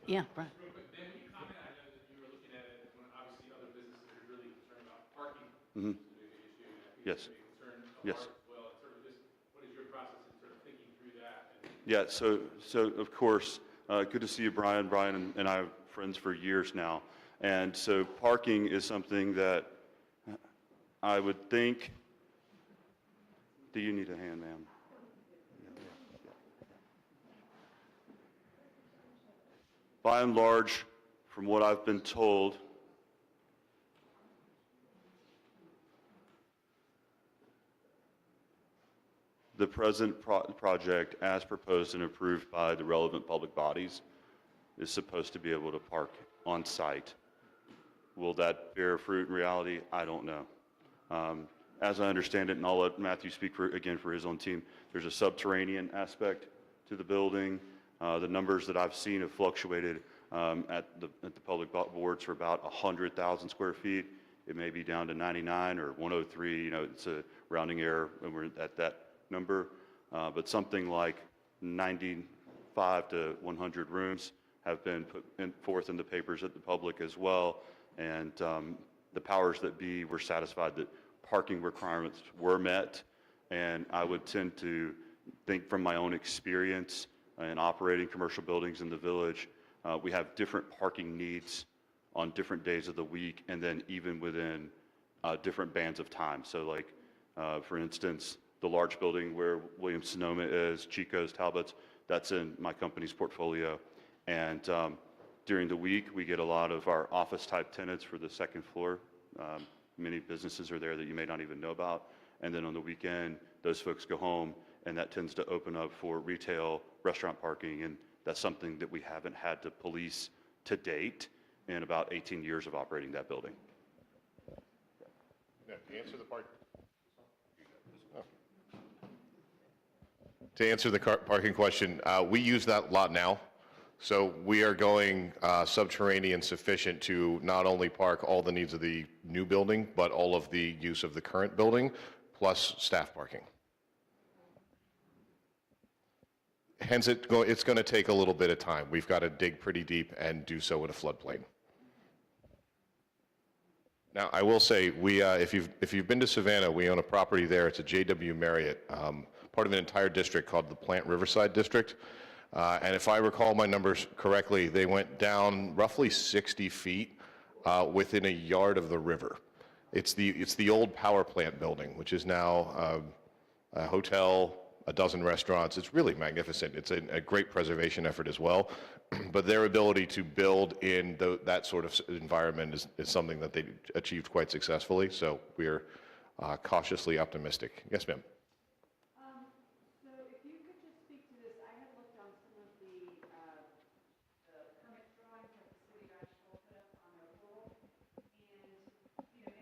Yeah, Brian. Real quick, Ben, when you comment, I know that you were looking at it when obviously other businesses are really concerned about parking. Mm-hmm. Is a big issue, and I think Yes. it's a big concern of Yes. ours as well. And sort of just, what is your process in sort of thinking through that? Yeah, so of course, good to see you, Brian. Brian and I are friends for years now. And so parking is something that I would think, do you need a hand, ma'am? By and large, from what I've been told, the present project, as proposed and approved by the relevant public bodies, is supposed to be able to park on site. Will that bear fruit in reality? I don't know. As I understand it, and I'll let Matthew speak again for his own team, there's a subterranean aspect to the building. The numbers that I've seen have fluctuated at the public boards for about 100,000 square feet. It may be down to 99 or 103, it's a rounding error when we're at that number. But something like 95 to 100 rooms have been put forth in the papers at the public as well. And the powers that be were satisfied that parking requirements were met. And I would tend to think from my own experience in operating commercial buildings in the village, we have different parking needs on different days of the week, and then even within different bands of time. So like, for instance, the large building where Williams-Sonoma is, Chico's, Talbot's, that's in my company's portfolio. And during the week, we get a lot of our office-type tenants for the second floor. Many businesses are there that you may not even know about. And then on the weekend, those folks go home, and that tends to open up for retail, restaurant parking, and that's something that we haven't had to police to date in about 18 years of operating that building. Yeah, to answer the parking question, we use that lot now. So we are going subterranean sufficient to not only park all the needs of the new building, but all of the use of the current building, plus staff parking. Hence, it's going to take a little bit of time. We've got to dig pretty deep and do so in a floodplain. Now, I will say, if you've been to Savannah, we own a property there. It's a JW Marriott, part of an entire district called the Plant Riverside District. And if I recall my numbers correctly, they went down roughly 60 feet within a yard of the river. It's the old power plant building, which is now a hotel, a dozen restaurants. It's really magnificent. It's a great preservation effort as well. But their ability to build in that sort of environment is something that they achieved quite successfully. So we're cautiously optimistic. Yes, ma'am. So if you could just speak to this, I had looked on some of the permit drawings that the city of Asheville put up on their portal. And,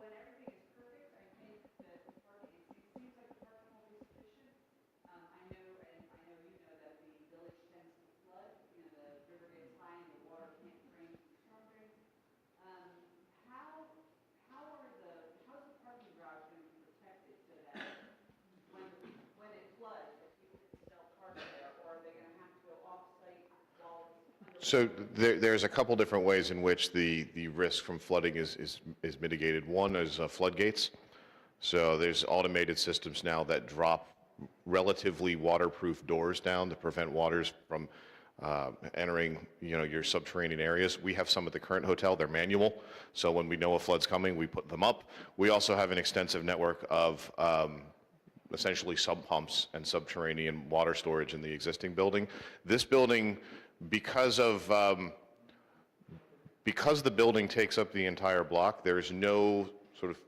when everything is perfect, I think that the parking, it seems like the parking will be sufficient. I know you know that the village tends to flood, the river gets high and the water can't drain through storm drains. How's the parking garage going to be protected so that when it floods, that people can still park there, or are they going to have to go off-site while it's under? So there's a couple different ways in which the risk from flooding is mitigated. One is floodgates. So there's automated systems now that drop relatively waterproof doors down to prevent waters from entering, your subterranean areas. We have some at the current hotel. They're manual. So when we know a flood's coming, we put them up. We also have an extensive network of essentially sub pumps and subterranean water storage in the existing building. This building, because the building takes up the entire block, there is no sort of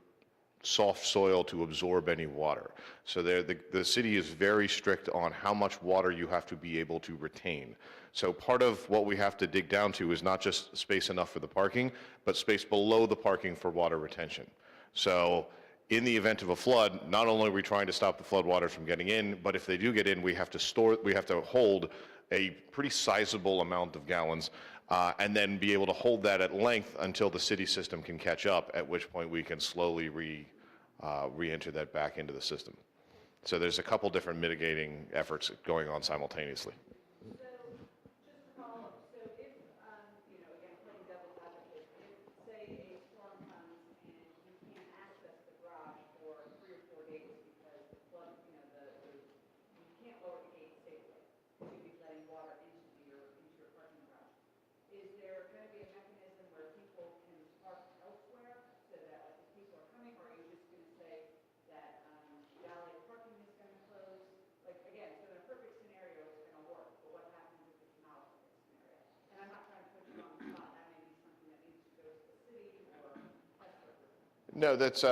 soft soil to absorb any water. So the city is very strict on how much water you have to be able to retain. So part of what we have to dig down to is not just space enough for the parking, but space below the parking for water retention. So in the event of a flood, not only are we trying to stop the flood waters from getting in, but if they do get in, we have to hold a pretty sizable amount of gallons and then be able to hold that at length until the city system can catch up, at which point we can slowly re-enter that back into the system. So there's a couple different mitigating efforts going on simultaneously. So, just to follow up, so if, again, playing devil's advocate, if, say, a storm comes and you can't access the garage for 3 or 4 days because the flood, you can't lower the gate safely, because you'd be letting water into your parking garage. Is there going to be a mechanism where people can park elsewhere so that, like, if people are coming, or are you just going to say that valet parking is going to close? Like, again, so in a perfect scenario, it's going to work, but what happens if it's not a perfect scenario? And I'm not trying to put you on the spot. That may be something that needs to go to the city or that sort of thing. No, that's.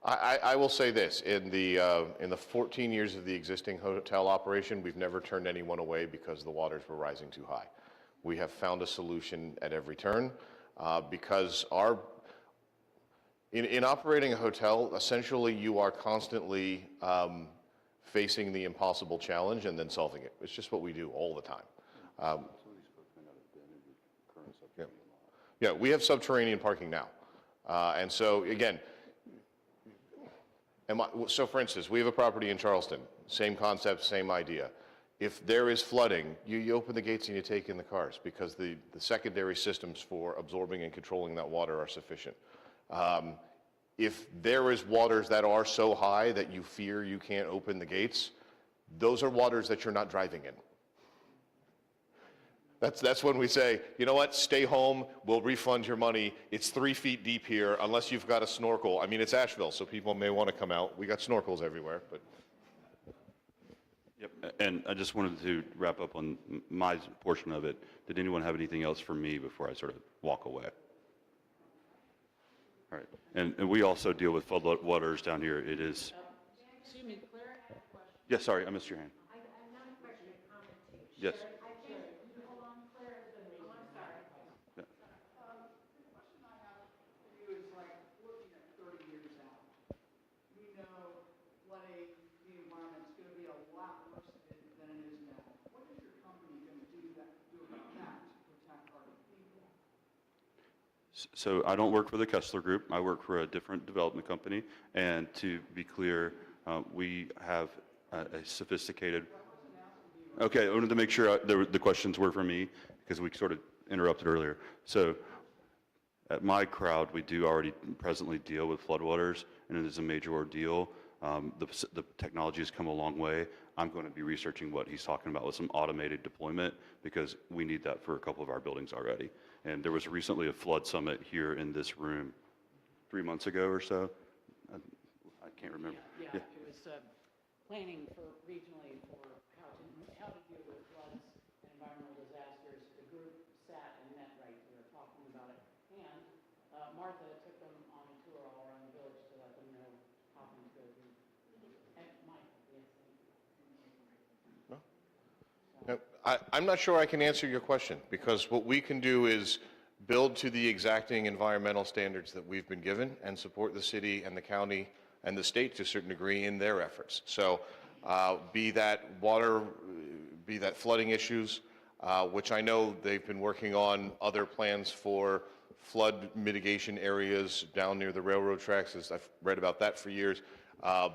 I will say this: in the 14 years of the existing hotel operation, we've never turned anyone away because the waters were rising too high. We have found a solution at every turn because in operating a hotel, essentially you are constantly facing the impossible challenge and then solving it. It's just what we do all the time. Yeah, we have subterranean parking now. And so again, so for instance, we have a property in Charleston, same concept, same idea. If there is flooding, you open the gates and you take in the cars because the secondary systems for absorbing and controlling that water are sufficient. If there is waters that are so high that you fear you can't open the gates, those are waters that you're not driving in. That's when we say, you know what, stay home, we'll refund your money. It's 3 feet deep here unless you've got a snorkel. I mean, it's Asheville, so people may want to come out. We got snorkels everywhere, but. Yep, and I just wanted to wrap up on my portion of it. Did anyone have anything else for me before I sort of walk away? All right, and we also deal with flood waters down here. It is. Excuse me, Claire had a question. Yes, sorry, I missed your hand. I'm not a question, a comment to you. Yes. I think, hold on, Claire, I'm sorry. Yeah. The question I have for you is like looking at 30 years out. We know flooding, the environment's going to be a lot worse than it is now. What is your company going to do that So I don't work for the Kessler Group. I work for a different development company. And to be clear, we have a sophisticated. Okay, I wanted to make sure the questions were for me because we sort of interrupted earlier. So at my crowd, we do already presently deal with floodwaters, and it is a major ordeal. The technology has come a long way. I'm going to be researching what he's talking about with some automated deployment because we need that for a couple of our buildings already. And there was recently a flood summit here in this room 3 months ago or so. I can't remember. Yeah, it was planning for regionally for how to deal with floods and environmental disasters. The group sat and met right here talking about it. And Martha took them on a tour all around the village to let them know how things go. And Mike, yes, thank you. I'm not sure I can answer your question because what we can do is build to the exacting environmental standards that we've been given and support the city and the county and the state to a certain degree in their efforts. So be that water, be that flooding issues, which I know they've been working on other plans for flood mitigation areas down near the railroad tracks, as I've read about that for years,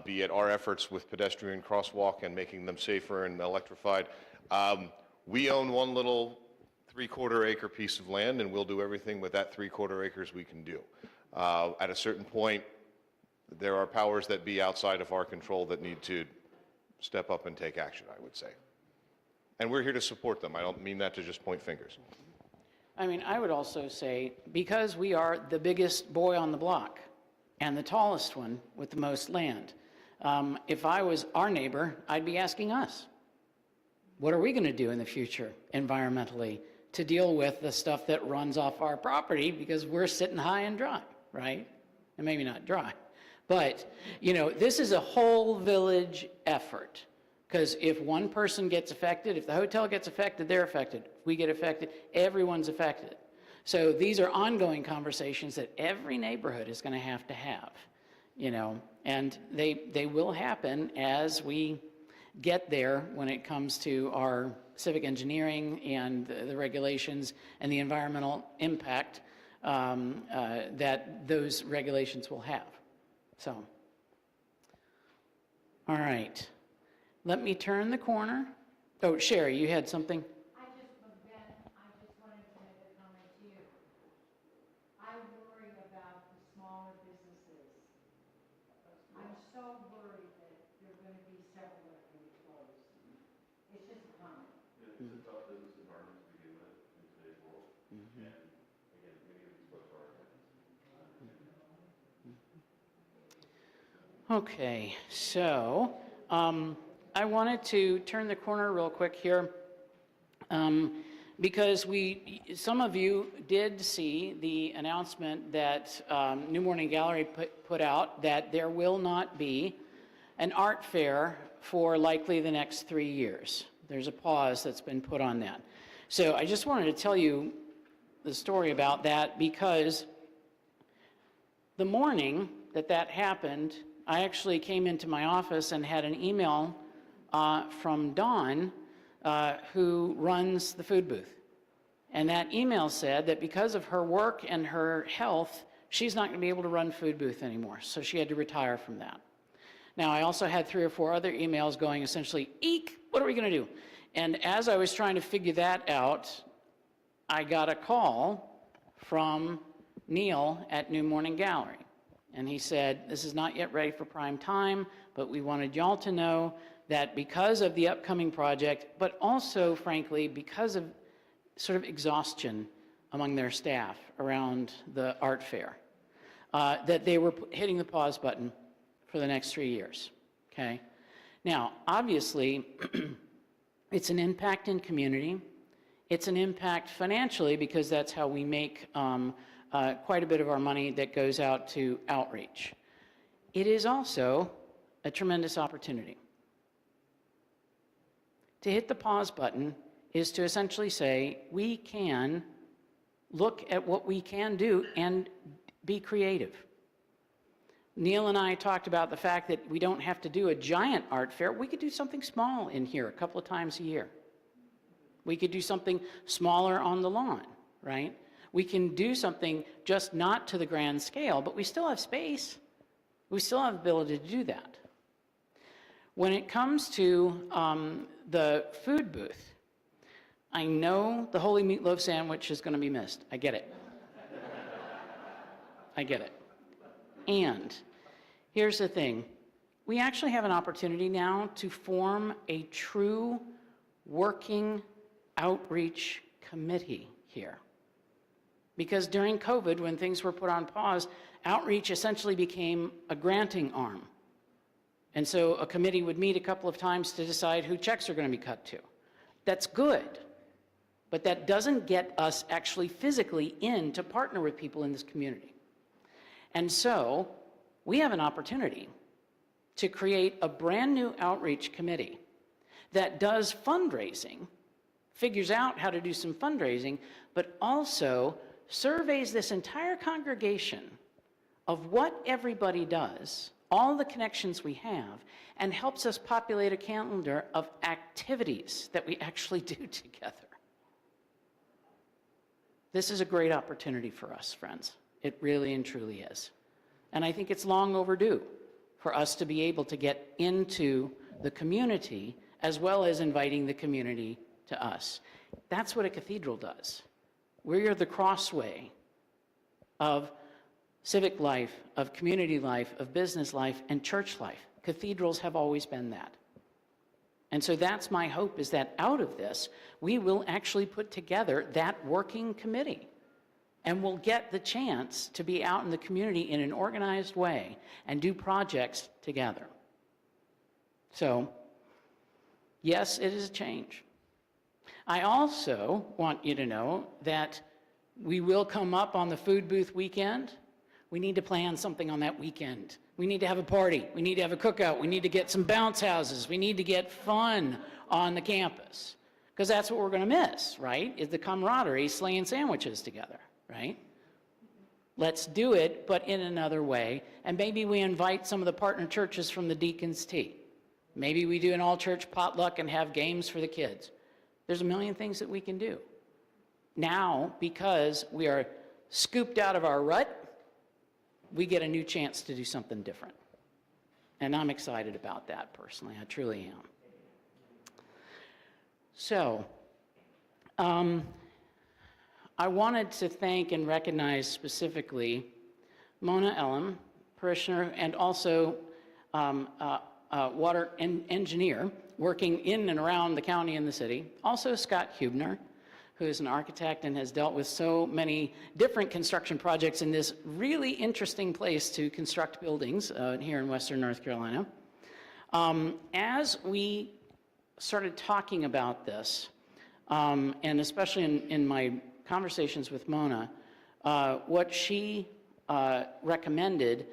be it our efforts with pedestrian crosswalk and making them safer and electrified. We own one little 3/4 acre piece of land, and we'll do everything with that 3/4 acres we can do. At a certain point, there are powers that be outside of our control that need to step up and take action, I would say. And we're here to support them. I don't mean that to just point fingers. I mean, I would also say, because we are the biggest boy on the block and the tallest one with the most land, if I was our neighbor, I'd be asking us, what are we going to do in the future environmentally to deal with the stuff that runs off our property because we're sitting high and dry, right? And maybe not dry. But, you know, this is a whole village effort. Because if one person gets affected, if the hotel gets affected, they're affected. If we get affected, everyone's affected. So these are ongoing conversations that every neighborhood is going to have, you know, and they will happen as we get there when it comes to our civic engineering and the regulations and the environmental impact that those regulations will have. So, all right. Let me turn the corner. Oh, Sherry, you had something? I just wanted to make a comment to you. I worry about the smaller businesses. I'm so worried that there are going to be several that are going to close. It's just a comment. It's a tough business environment to begin with in today's world. And again, many of these folks are. Okay, so I wanted to turn the corner real quick here because some of you did see the announcement that New Morning Gallery put out that there will not be an art fair for likely the next 3 years. There's a pause that's been put on that. So I just wanted to tell you the story about that because the morning that happened, I actually came into my office and had an email from Dawn, who runs the food booth. And that email said that because of her work and her health, she's not going to be able to run food booth anymore. So she had to retire from that. Now, I also had 3 or 4 other emails going essentially, eek, what are we going to do? And as I was trying to figure that out, I got a call from Neil at New Morning Gallery. And he said, this is not yet ready for prime time, but we wanted y'all to know that because of the upcoming project, but also, frankly, because of sort of exhaustion among their staff around the art fair, that they were hitting the pause button for the next 3 years, okay? Now, obviously, it's an impact in community. It's an impact financially because that's how we make quite a bit of our money that goes out to outreach. It is also a tremendous opportunity. To hit the pause button is to essentially say, we can look at what we can do and be creative. Neil and I talked about the fact that we don't have to do a giant art fair. We could do something small in here a couple of times a year. We could do something smaller on the lawn, right? We can do something just not to the grand scale, but we still have space. We still have the ability to do that. When it comes to the food booth, I know the holy meatloaf sandwich is going to be missed. I get it. I get it. And here's the thing. We actually have an opportunity now to form a true working outreach committee here. Because during COVID, when things were put on pause, outreach essentially became a granting arm. And so a committee would meet a couple of times to decide who checks are going to be cut to. That's good, but that doesn't get us actually physically in to partner with people in this community. And so we have an opportunity to create a brand new outreach committee that does fundraising, figures out how to do some fundraising, but also surveys this entire congregation of what everybody does, all the connections we have, and helps us populate a calendar of activities that we actually do together. This is a great opportunity for us, friends. It really and truly is. And I think it's long overdue for us to be able to get into the community as well as inviting the community to us. That's what a cathedral does. We are the crossway of civic life, of community life, of business life, and church life. Cathedrals have always been that. And so that's my hope, is that out of this, we will actually put together that working committee. And we'll get the chance to be out in the community in an organized way and do projects together. So, yes, it is a change. I also want you to know that we will come up on the food booth weekend. We need to plan something on that weekend. We need to have a party. We need to have a cookout. We need to get some bounce houses. We need to get fun on the campus. Because that's what we're going to miss, right? Is the camaraderie, slaying sandwiches together, right? Let's do it, but in another way. And maybe we invite some of the partner churches from the Deacons' Tea. Maybe we do an all-church potluck and have games for the kids. There's a million things that we can do. Now, because we are scooped out of our rut, we get a new chance to do something different. And I'm excited about that personally. I truly am. So, I wanted to thank and recognize specifically Mona Elam, parishioner, and also water engineer working in and around the county and the city. Also Scott Hubner, who is an architect and has dealt with so many different construction projects in this really interesting place to construct buildings here in Western North Carolina. As we started talking about this, and especially in my conversations with Mona, what she recommended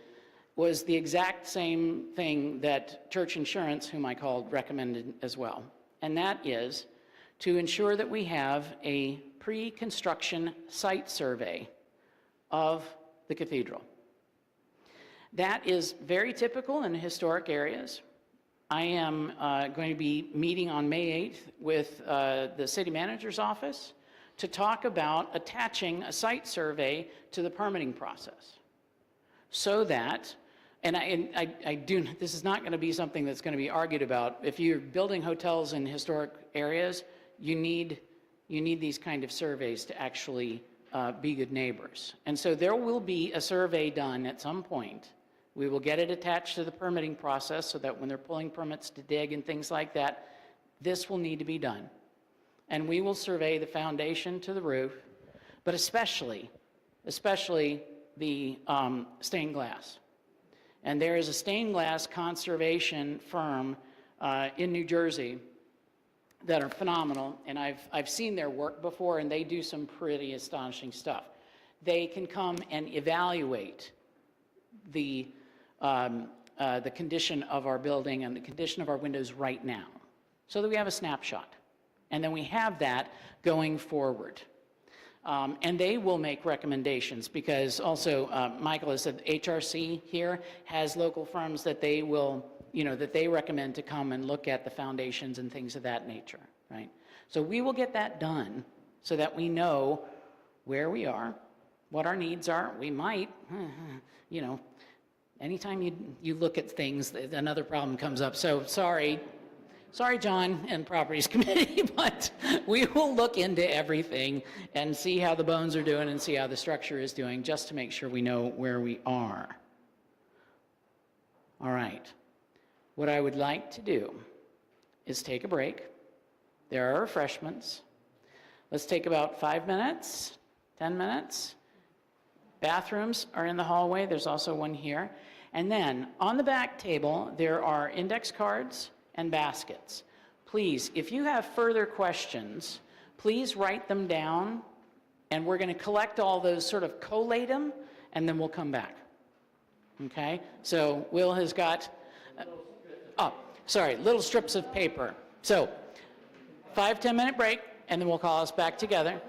was the exact same thing that Church Insurance, whom I called, recommended as well. And that is to ensure that we have a pre-construction site survey of the cathedral. That is very typical in historic areas. I am going to be meeting on May 8th with the city manager's office to talk about attaching a site survey to the permitting process so that, and I do, this is not going to be something that's going to be argued about. If you're building hotels in historic areas, you need these kind of surveys to actually be good neighbors. And so there will be a survey done at some point. We will get it attached to the permitting process so that when they're pulling permits to dig and things like that, this will need to be done. And we will survey the foundation to the roof, but especially the stained glass. And there is a stained glass conservation firm in New Jersey that are phenomenal, and I've seen their work before, and they do some pretty astonishing stuff. They can come and evaluate the condition of our building and the condition of our windows right now, so that we have a snapshot. And then we have that going forward. And they will make recommendations, because also Michael has said HRC here has local firms that they will, that they recommend to come and look at the foundations and things of that nature, right? So we will get that done so that we know where we are, what our needs are. We might, you know, anytime you look at things, another problem comes up. So sorry, John and Properties Committee, but we will look into everything and see how the bones are doing and see how the structure is doing, just to make sure we know where we are. All right. What I would like to do is take a break. There are refreshments. Let's take about 5 minutes, 10 minutes. Bathrooms are in the hallway. There's also one here. And then on the back table, there are index cards and baskets. Please, if you have further questions, please write them down, and we're going to collect all those, sort of collate them, and then we'll come back. Okay? So Will has got, little strips of paper. So 5-10 minute break, and then we'll call us back together.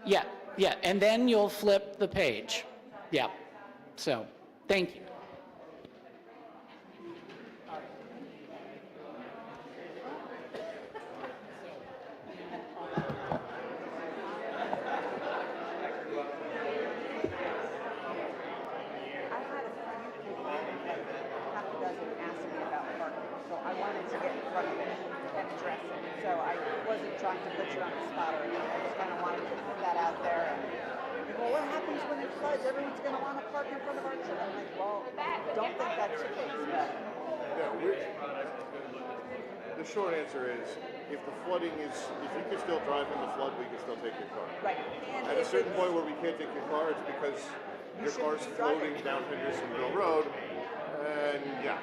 Yeah, and then you'll flip the page. Yeah. So, thank you. Trying to put you on the spot or anything. I just kind of wanted to put that out there. And, well, what happens when it floods? Everyone's going to want to park in front of our church. I'm like, well, don't think that's the case. No, the short answer is, if the flooding is, if you can still drive in the flood, we can still take your car. Right. And at a certain point where we can't take your car, it's because your car's floating down Hendersonville Road, and yeah.